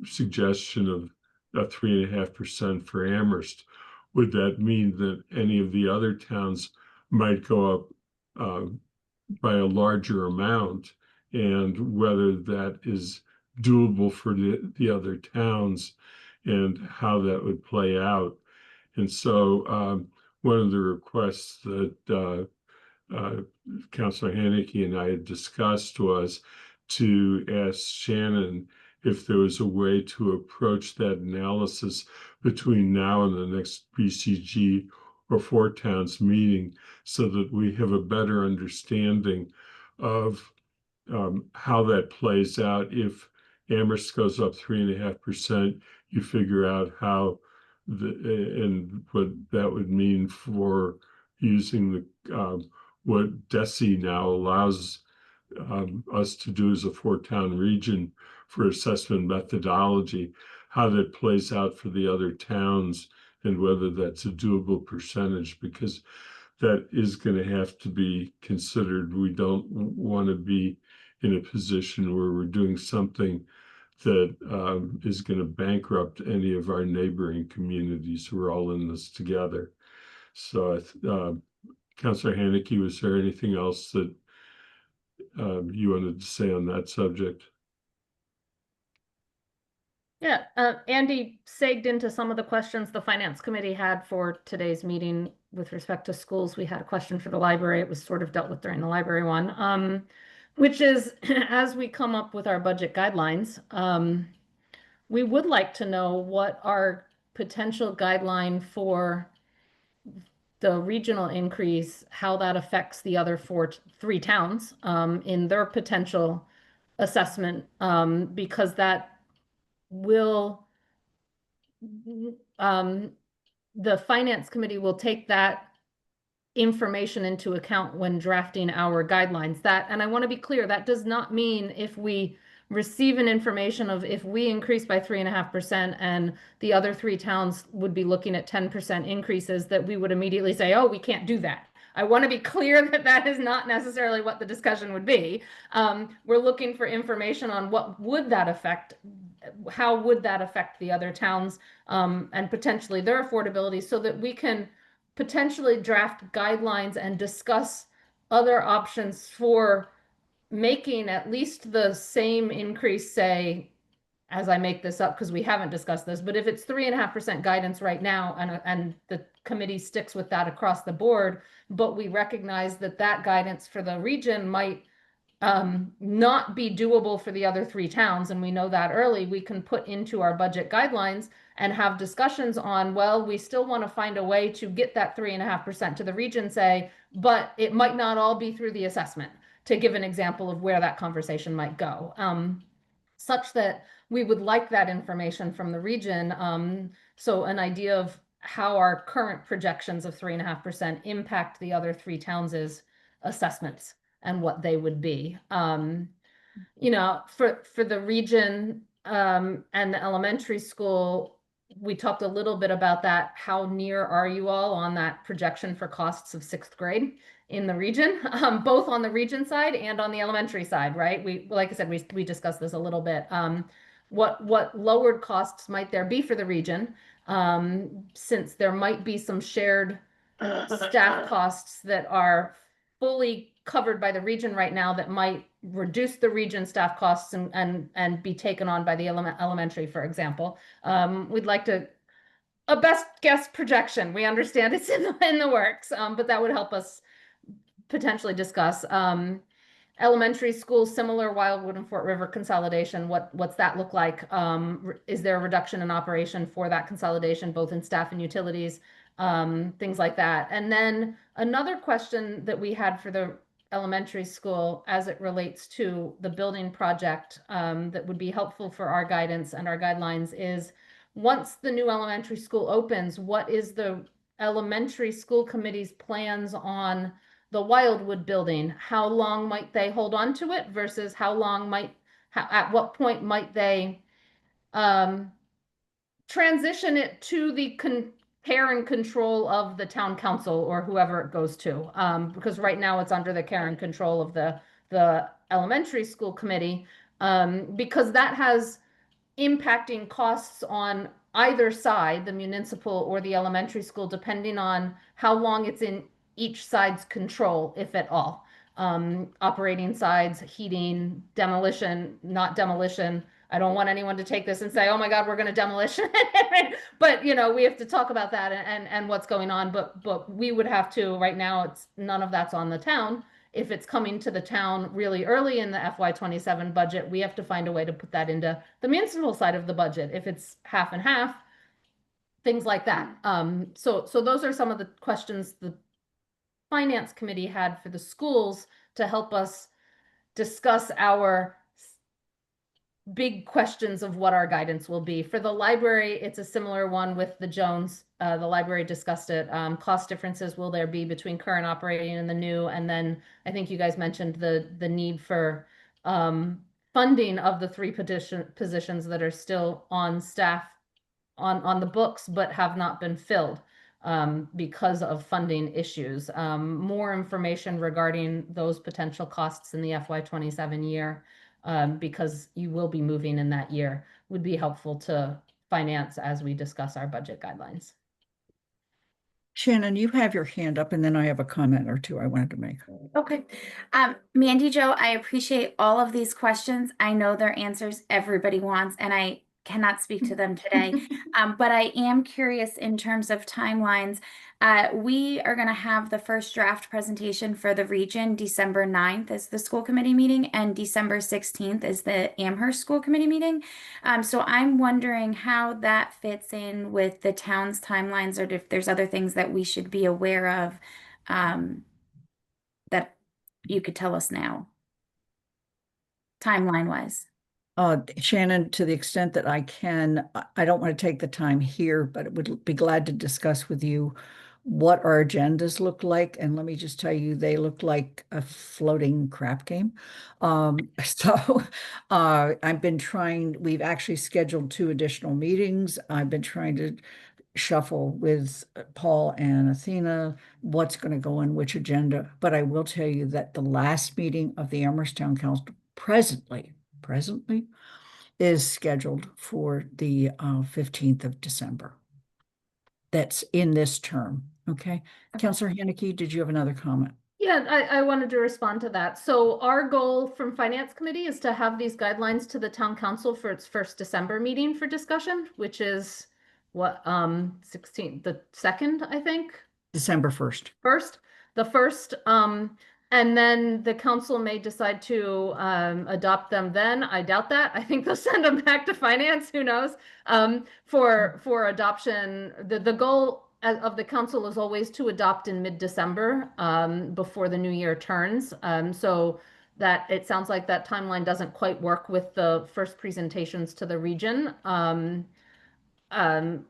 suggestion of a 3.5% for Amherst. Would that mean that any of the other towns might go up by a larger amount, and whether that is doable for the other towns and how that would play out? And so one of the requests that Councillor Haneke and I had discussed was to ask Shannon if there was a way to approach that analysis between now and the next BCG or 4 towns meeting, so that we have a better understanding of how that plays out. If Amherst goes up 3.5%, you figure out how and what that would mean for using the what DESE now allows us to do as a 4-town region for assessment methodology, how that plays out for the other towns, and whether that's a doable percentage, because that is going to have to be considered. We don't want to be in a position where we're doing something that is going to bankrupt any of our neighboring communities. We're all in this together. So Councillor Haneke, was there anything else that you wanted to say on that subject? Yeah, Andy segged into some of the questions the finance committee had for today's meeting with respect to schools. We had a question for the library. It was sort of dealt with during the library one, which is, as we come up with our budget guidelines, we would like to know what our potential guideline for the regional increase, how that affects the other 3 towns in their potential assessment, because that will, the finance committee will take that information into account when drafting our guidelines. And I want to be clear, that does not mean if we receive an information of if we increase by 3.5% and the other 3 towns would be looking at 10% increases, that we would immediately say, oh, we can't do that. I want to be clear that that is not necessarily what the discussion would be. We're looking for information on what would that affect how would that affect the other towns, and potentially their affordability, so that we can potentially draft guidelines and discuss other options for making at least the same increase, say, as I make this up, because we haven't discussed this, but if it's 3.5% guidance right now, and the committee sticks with that across the board, but we recognize that that guidance for the region might not be doable for the other three towns, and we know that early, we can put into our budget guidelines and have discussions on, well, we still want to find a way to get that 3.5% to the region, say, but it might not all be through the assessment, to give an example of where that conversation might go. Such that we would like that information from the region. So an idea of how our current projections of 3.5% impact the other three towns' assessments and what they would be. You know, for the region and the elementary school, we talked a little bit about that. How near are you all on that projection for costs of 6th grade in the region, both on the region side and on the elementary side, right? Like I said, we discussed this a little bit. What lowered costs might there be for the region, since there might be some shared staff costs that are fully covered by the region right now that might reduce the region staff costs and be taken on by the elementary, for example. We'd like a best guess projection. We understand it's in the works, but that would help us potentially discuss. Elementary school, similar Wildwood and Fort River consolidation. What's that look like? Is there a reduction in operation for that consolidation, both in staff and utilities, things like that? And then another question that we had for the elementary school as it relates to the building project, that would be helpful for our guidance and our guidelines is, once the new elementary school opens, what is the elementary school committee's plans on the Wildwood building? How long might they hold on to it versus at what point might they transition it to the care and control of the town council or whoever it goes to? Because right now it's under the care and control of the elementary school committee, because that has impacting costs on either side, the municipal or the elementary school, depending on how long it's in each side's control, if at all. Operating sides, heating, demolition, not demolition. I don't want anyone to take this and say, oh my God, we're going to demolish. But, you know, we have to talk about that and what's going on. But we would have to, right now, none of that's on the town. If it's coming to the town really early in the FY27 budget, we have to find a way to put that into the municipal side of the budget. If it's half and half, things like that. So those are some of the questions the Finance Committee had for the schools to help us discuss our big questions of what our guidance will be. For the library, it's a similar one with the Jones. The library discussed it. Cost differences will there be between current operating and the new? And then I think you guys mentioned the need for funding of the 3 positions that are still on staff on the books but have not been filled because of funding issues. More information regarding those potential costs in the FY27 year, because you will be moving in that year, would be helpful to finance as we discuss our budget guidelines. Shannon, you have your hand up, and then I have a comment or two I wanted to make. Okay. Mandy Jo, I appreciate all of these questions. I know they're answers everybody wants, and I cannot speak to them today. But I am curious in terms of timelines. We are going to have the first draft presentation for the region. December 9th is the school committee meeting, and December 16th is the Amherst school committee meeting. So I'm wondering how that fits in with the town's timelines, or if there's other things that we should be aware of that you could tell us now, timeline-wise. Shannon, to the extent that I can, I don't want to take the time here, but would be glad to discuss with you what our agendas look like. And let me just tell you, they look like a floating crap game. I've been trying, we've actually scheduled 2 additional meetings. I've been trying to shuffle with Paul and Athena what's going to go in which agenda. But I will tell you that the last meeting of the Amherst Town Council presently is scheduled for the 15th of December. That's in this term, okay? Counselor Haneke, did you have another comment? Yeah, I wanted to respond to that. So our goal from Finance Committee is to have these guidelines to the town council for its first December meeting for discussion, which is what, 16th, the 2nd, I think? December 1st. The first, and then the council may decide to adopt them then. I doubt that. I think they'll send them back to finance, who knows? For adoption, the goal of the council is always to adopt in mid-December, before the new year turns. So that it sounds like that timeline doesn't quite work with the first presentations to the region,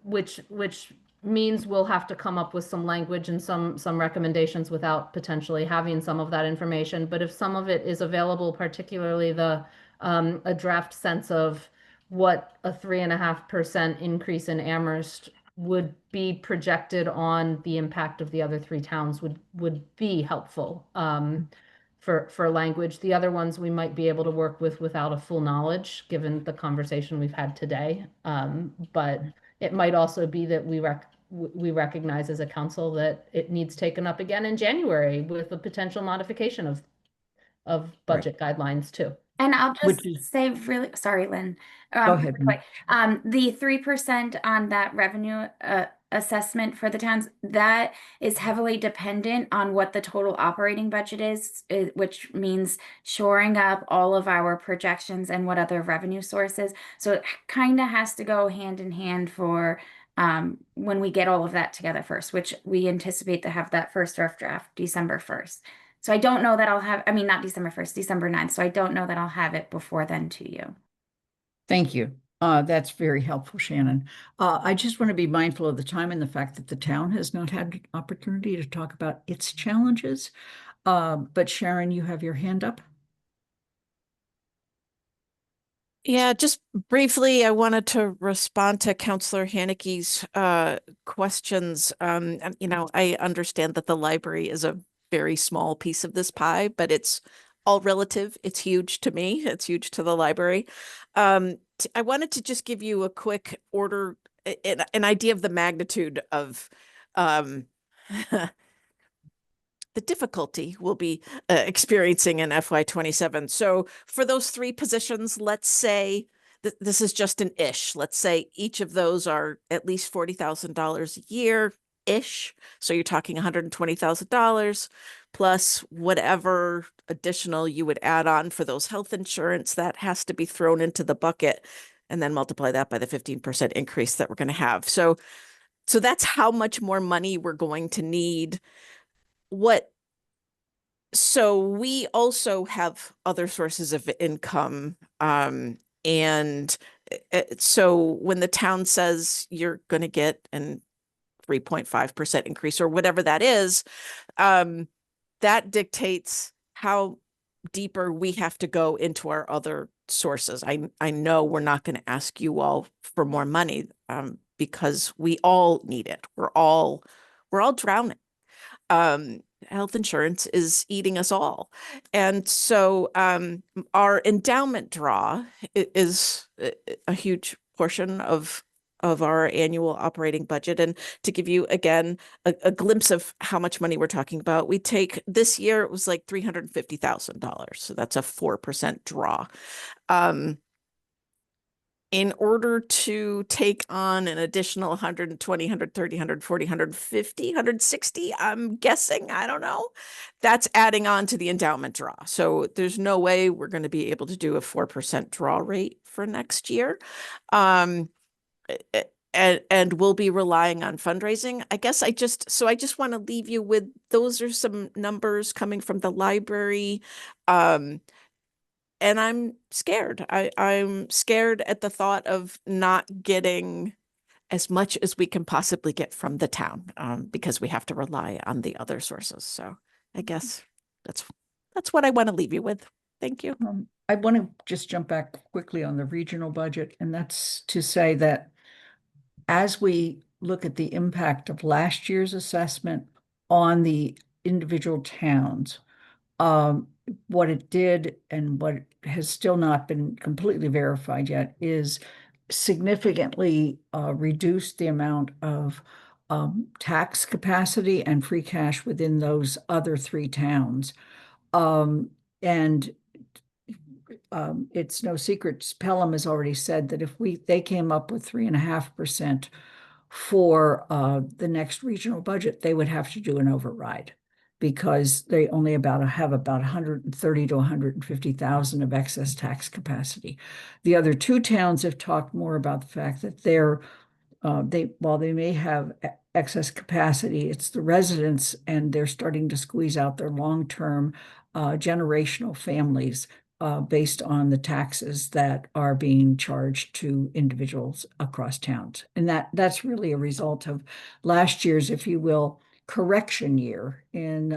which means we'll have to come up with some language and some recommendations without potentially having some of that information. But if some of it is available, particularly the a draft sense of what a 3.5% increase in Amherst would be projected on the impact of the other three towns would be helpful for language. The other ones we might be able to work with without a full knowledge, given the conversation we've had today. But it might also be that we recognize as a council that it needs taken up again in January with a potential modification of budget guidelines too. And I'll just Which is- say really, sorry, Lynn. Go ahead, really quick. The 3% on that revenue assessment for the towns, that is heavily dependent on what the total operating budget is, which means shoring up all of our projections and what other revenue sources. So it kind of has to go hand in hand for when we get all of that together first, which we anticipate to have that first rough draft December 1st. So I don't know that I'll have, I mean, not December 1st, December 9th. So I don't know that I'll have it before then to you. Thank you. That's very helpful, Shannon. I just want to be mindful of the time and the fact that the town has not had an opportunity to talk about its challenges. But Sharon, you have your hand up. Yeah, just briefly, I wanted to respond to Councillor Haneke's questions. And, I understand that the library is a very small piece of this pie, but it's all relative. It's huge to me. It's huge to the library. I wanted to just give you a quick order, an idea of the magnitude of the difficulty we'll be experiencing in FY27. So for those three positions, let's say this is just an ish. Let's say each of those are at least $40,000 a year ish. So you're talking $120,000 plus whatever additional you would add on for those health insurance that has to be thrown into the bucket, and then multiply that by the 15% increase that we're going to have. So that's how much more money we're going to need. So we also have other sources of income. And so when the town says you're going to get an 3.5% increase or whatever that is, that dictates how deeper we have to go into our other sources. I know we're not going to ask you all for more money because we all need it. We're all drowning. Health insurance is eating us all. And so our endowment draw is a huge portion of our annual operating budget. And to give you, again, a glimpse of how much money we're talking about, we take this year, it was like $350,000. So that's a 4% draw. In order to take on an additional 120, 130, 140, 150, 160, I'm guessing, I don't know, that's adding on to the endowment draw. So there's no way we're going to be able to do a 4% draw rate for next year. And we'll be relying on fundraising. I guess I just want to leave you with, those are some numbers coming from the library. And I'm scared. I'm scared at the thought of not getting as much as we can possibly get from the town, because we have to rely on the other sources. So I guess that's what I want to leave you with. Thank you. I want to just jump back quickly on the regional budget, and that's to say that as we look at the impact of last year's assessment on the individual towns, What it did and what has still not been completely verified yet is significantly reduce the amount of tax capacity and free cash within those other three towns. And it's no secret, Pelham has already said that if they came up with 3.5% for the next regional budget, they would have to do an override because they only have about 130 to 150,000 of excess tax capacity. The other two towns have talked more about the fact that while they may have excess capacity, it's the residents, and they're starting to squeeze out their long-term generational families based on the taxes that are being charged to individuals across towns. And that's really a result of last year's, if you will, correction year in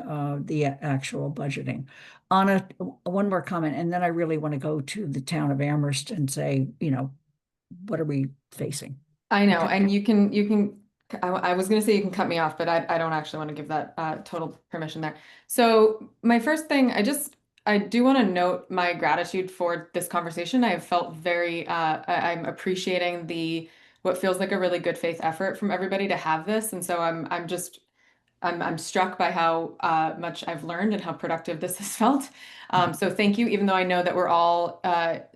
the actual budgeting. Anna, one more comment, and then I really want to go to the town of Amherst and say, what are we facing? I know, and you can, I was gonna say you can cut me off, but I don't actually want to give that total permission there. So my first thing, I do want to note my gratitude for this conversation. I have felt very, I'm appreciating what feels like a really good faith effort from everybody to have this. And so I'm struck by how much I've learned and how productive this has felt. So thank you, even though I know that we're all,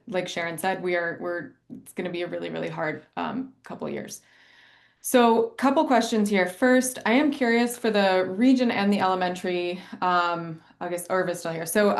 like Sharon said, it's going to be a really, really hard couple of years. So couple questions here. First, I am curious for the region and the elementary, I guess Irva's still here. So,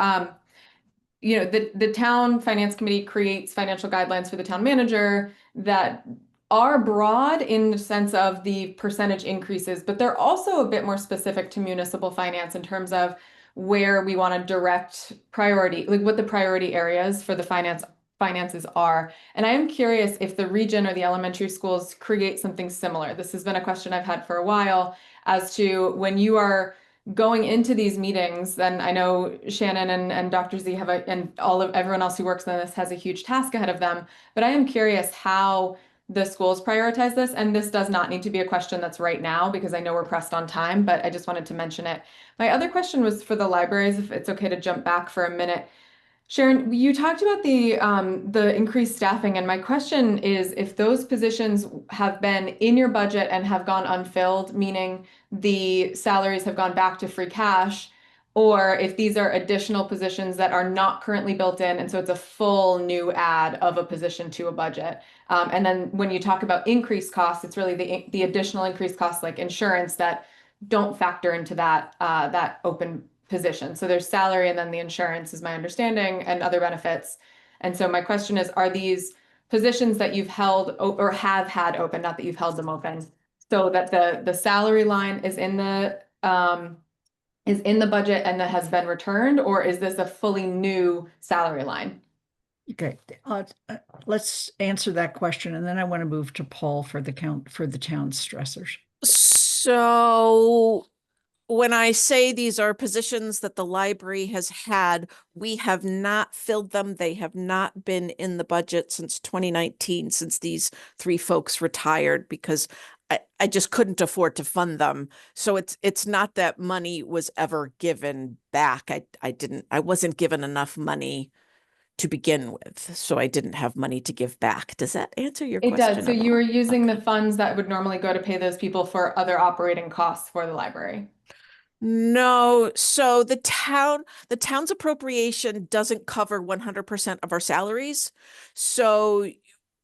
the town finance committee creates financial guidelines for the town manager that are broad in the sense of the percentage increases, but they're also a bit more specific to municipal finance in terms of where we want to direct priority, like what the priority areas for the finances are. And I am curious if the region or the elementary schools create something similar. This has been a question I've had for a while as to when you are going into these meetings, then I know Shannon and Dr. Z and everyone else who works on this has a huge task ahead of them, but I am curious how the schools prioritize this. And this does not need to be a question that's right now because I know we're pressed on time, but I just wanted to mention it. My other question was for the libraries, if it's okay to jump back for a minute. Sharon, you talked about the increased staffing, and my question is if those positions have been in your budget and have gone unfilled, meaning the salaries have gone back to free cash, or if these are additional positions that are not currently built in, and so it's a full new add of a position to a budget. And then when you talk about increased costs, it's really the additional increased costs like insurance that don't factor into that open position. So there's salary and then the insurance is my understanding and other benefits. And so my question is, are these positions that you've held or have had open, not that you've held them open, so that the salary line is in the budget and that has been returned, or is this a fully new salary line? Okay, let's answer that question, and then I want to move to Paul for the town stressors. So when I say these are positions that the library has had, we have not filled them. They have not been in the budget since 2019, since these three folks retired, because I just couldn't afford to fund them. So it's not that money was ever given back. I wasn't given enough money to begin with, so I didn't have money to give back. Does that answer your question? It does. So you were using the funds that would normally go to pay those people for other operating costs for the library. No, so the town's appropriation doesn't cover 100% of our salaries. So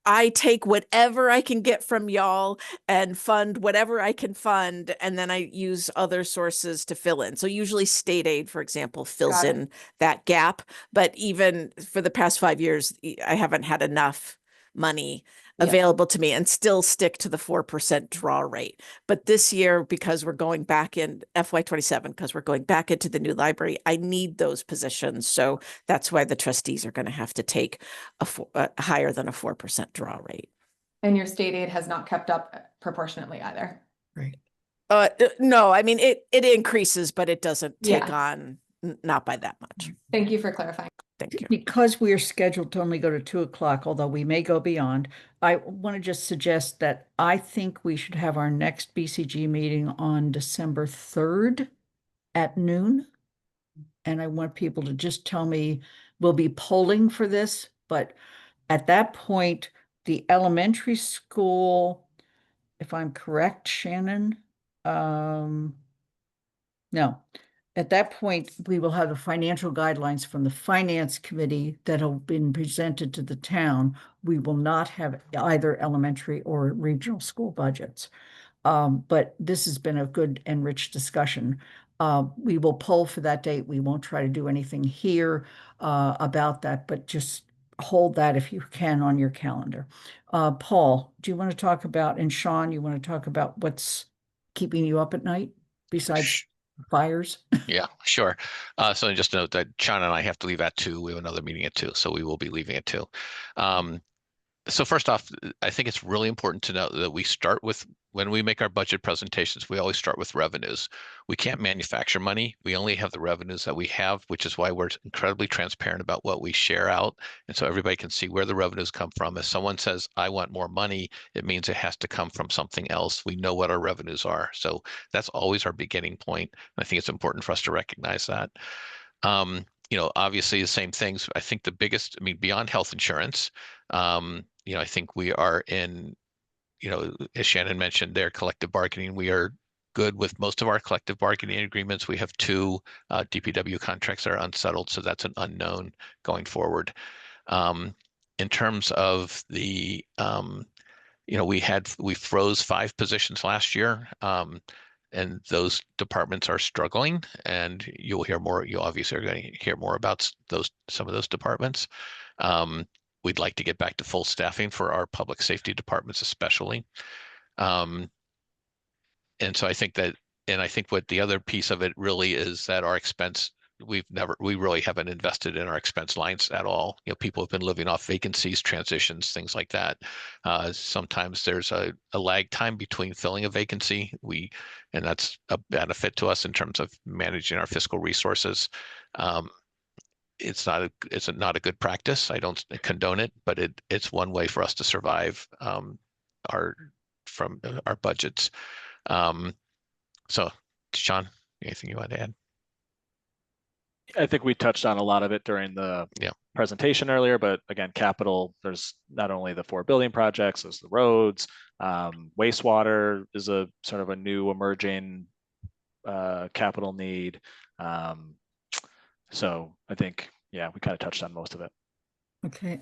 I take whatever I can get from y'all and fund whatever I can fund, and then I use other sources to fill in. So usually state aid, for example, fills in that gap. But even for the past 5 years, I haven't had enough money available to me and still stick to the 4% draw rate. But this year, because we're going back in FY27, because we're going back into the new library, I need those positions. So that's why the trustees are going to have to take a higher than a 4% draw rate. And your state aid has not kept up proportionately either. Right. No, I mean, it increases, but it doesn't take on, not by that much. Thank you for clarifying. Thank you. Because we are scheduled to only go to 2 o'clock, although we may go beyond, I want to just suggest that I think we should have our next BCG meeting on December 3rd at noon. and I want people to just tell me, we'll be polling for this, but at that point, the elementary school, if I'm correct, Shannon, no. At that point, we will have the financial guidelines from the finance committee that have been presented to the town. We will not have either elementary or regional school budgets. But this has been a good and rich discussion. We will poll for that date. We won't try to do anything here about that, but just hold that if you can on your calendar. Paul, do you want to talk about, and Sean, you want to talk about what's keeping you up at night besides fires? Yeah, sure. So just note that Sean and I have to leave at 2. We have another meeting at 2, so we will be leaving at 2. So first off, I think it's really important to note that we start with, when we make our budget presentations, we always start with revenues. We can't manufacture money. We only have the revenues that we have, which is why we're incredibly transparent about what we share out. And so everybody can see where the revenues come from. If someone says, I want more money, it means it has to come from something else. We know what our revenues are. So that's always our beginning point. And I think it's important for us to recognize that. Obviously the same things. I think the biggest, beyond health insurance, I think we are in, as Shannon mentioned, their collective bargaining. We are good with most of our collective bargaining agreements. We have 2 DPW contracts that are unsettled, so that's an unknown going forward. In terms of the, we froze 5 positions last year, and those departments are struggling. And you'll hear more. You obviously are going to hear more about some of those departments. We'd like to get back to full staffing for our public safety departments, especially. And so I think what the other piece of it really is that our expense, we really haven't invested in our expense lines at all. People have been living off vacancies, transitions, things like that. Sometimes there's a lag time between filling a vacancy. And that's a benefit to us in terms of managing our fiscal resources. It's not a good practice. I don't condone it, but it's one way for us to survive our budgets. So, Sean, anything you want to add? I think we touched on a lot of it during the presentation earlier, but again, capital, there's not only the 4 building projects, there's the roads, wastewater is a sort of a new emerging capital need. So I think, we kind of touched on most of it. Okay.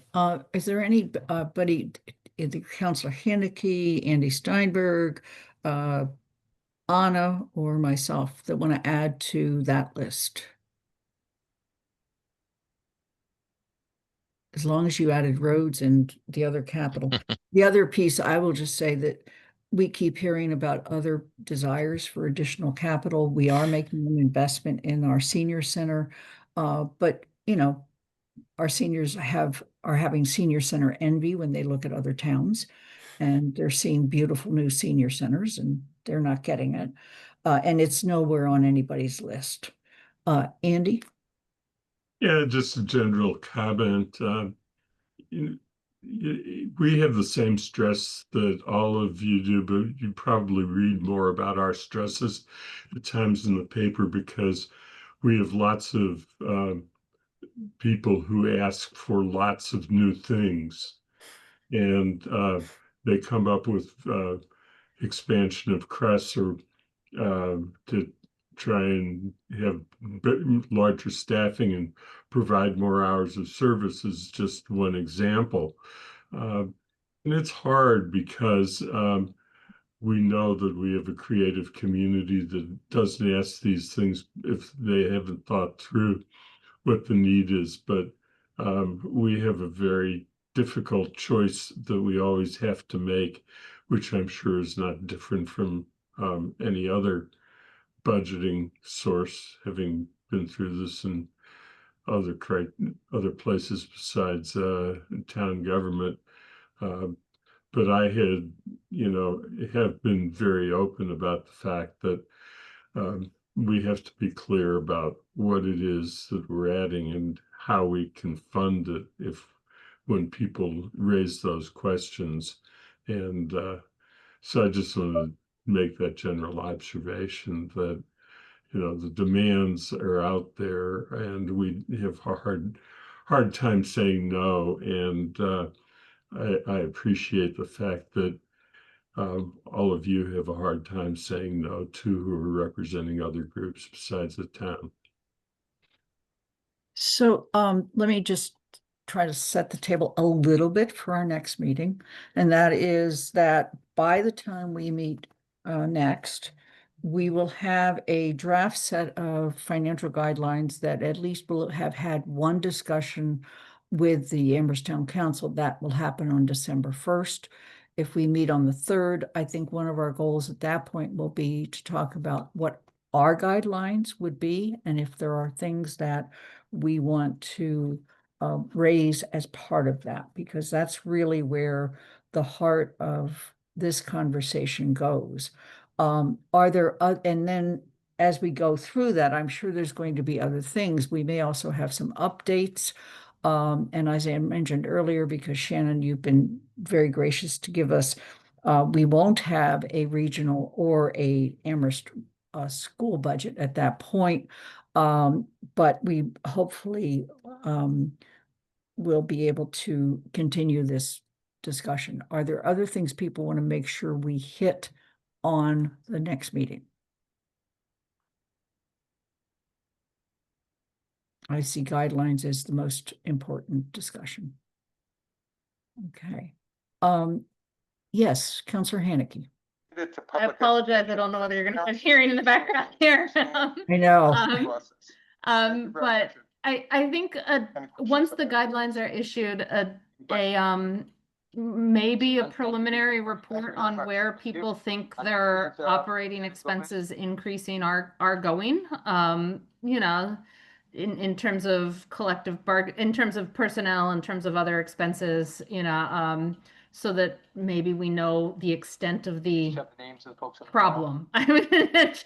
Is there anybody, either Councilor Haneke, Andy Steinberg, Anna, or myself that want to add to that list? As long as you added roads and the other capital. The other piece, I will just say that we keep hearing about other desires for additional capital. We are making an investment in our senior center, but our seniors are having senior center envy when they look at other towns, and they're seeing beautiful new senior centers, and they're not getting it, and it's nowhere on anybody's list. Andy? Yeah, just a general comment. We have the same stress that all of you do, but you probably read more about our stresses at times in the paper because we have lots of people who ask for lots of new things, and they come up with expansion of CRES or to try and have larger staffing and provide more hours of service is just one example. And it's hard because we know that we have a creative community that doesn't ask these things if they haven't thought through what the need is. But we have a very difficult choice that we always have to make, which I'm sure is not different from any other budgeting source, having been through this in other places besides town government. But I have been very open about the fact that we have to be clear about what it is that we're adding and how we can fund it when people raise those questions. And so I just want to make that general observation that the demands are out there, and we have a hard time saying no. And I appreciate the fact that all of you have a hard time saying no to, who are representing other groups besides the town. So let me just try to set the table a little bit for our next meeting. And that is that by the time we meet next, we will have a draft set of financial guidelines that at least will have had one discussion with the Amherst Town Council. That will happen on December 1st. If we meet on the 3rd, I think one of our goals at that point will be to talk about what our guidelines would be, and if there are things that we want to raise as part of that, because that's really where the heart of this conversation goes. Are there, and then as we go through that, I'm sure there's going to be other things. We may also have some updates. And as I mentioned earlier, because Shannon, you've been very gracious to give us, we won't have a regional or a Amherst school budget at that point. But we hopefully will be able to continue this discussion. Are there other things people want to make sure we hit on the next meeting? I see guidelines as the most important discussion. Okay. Yes, Councillor Haneke. I apologize. I don't know whether you're going to have hearing in the background here. I know. But I think once the guidelines are issued, maybe a preliminary report on where people think their operating expenses increasing are going. In terms of collective bargain, in terms of personnel, in terms of other expenses, so that maybe we know the extent of the problem,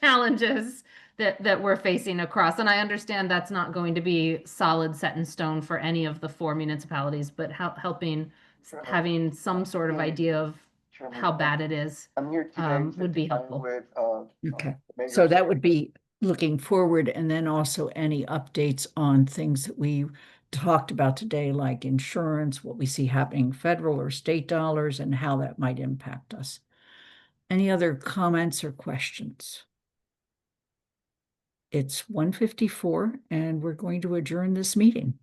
challenges that we're facing across. And I understand that's not going to be solid set in stone for any of the 4 municipalities, but having some sort of idea of how bad it is would be helpful. Okay, so that would be looking forward, and then also any updates on things that we talked about today, like insurance, what we see happening federal or state dollars, and how that might impact us. Any other comments or questions? It's 1:54, and we're going to adjourn this meeting.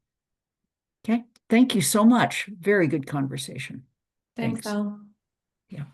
Okay, thank you so much. Very good conversation. Thanks, Al. Yeah.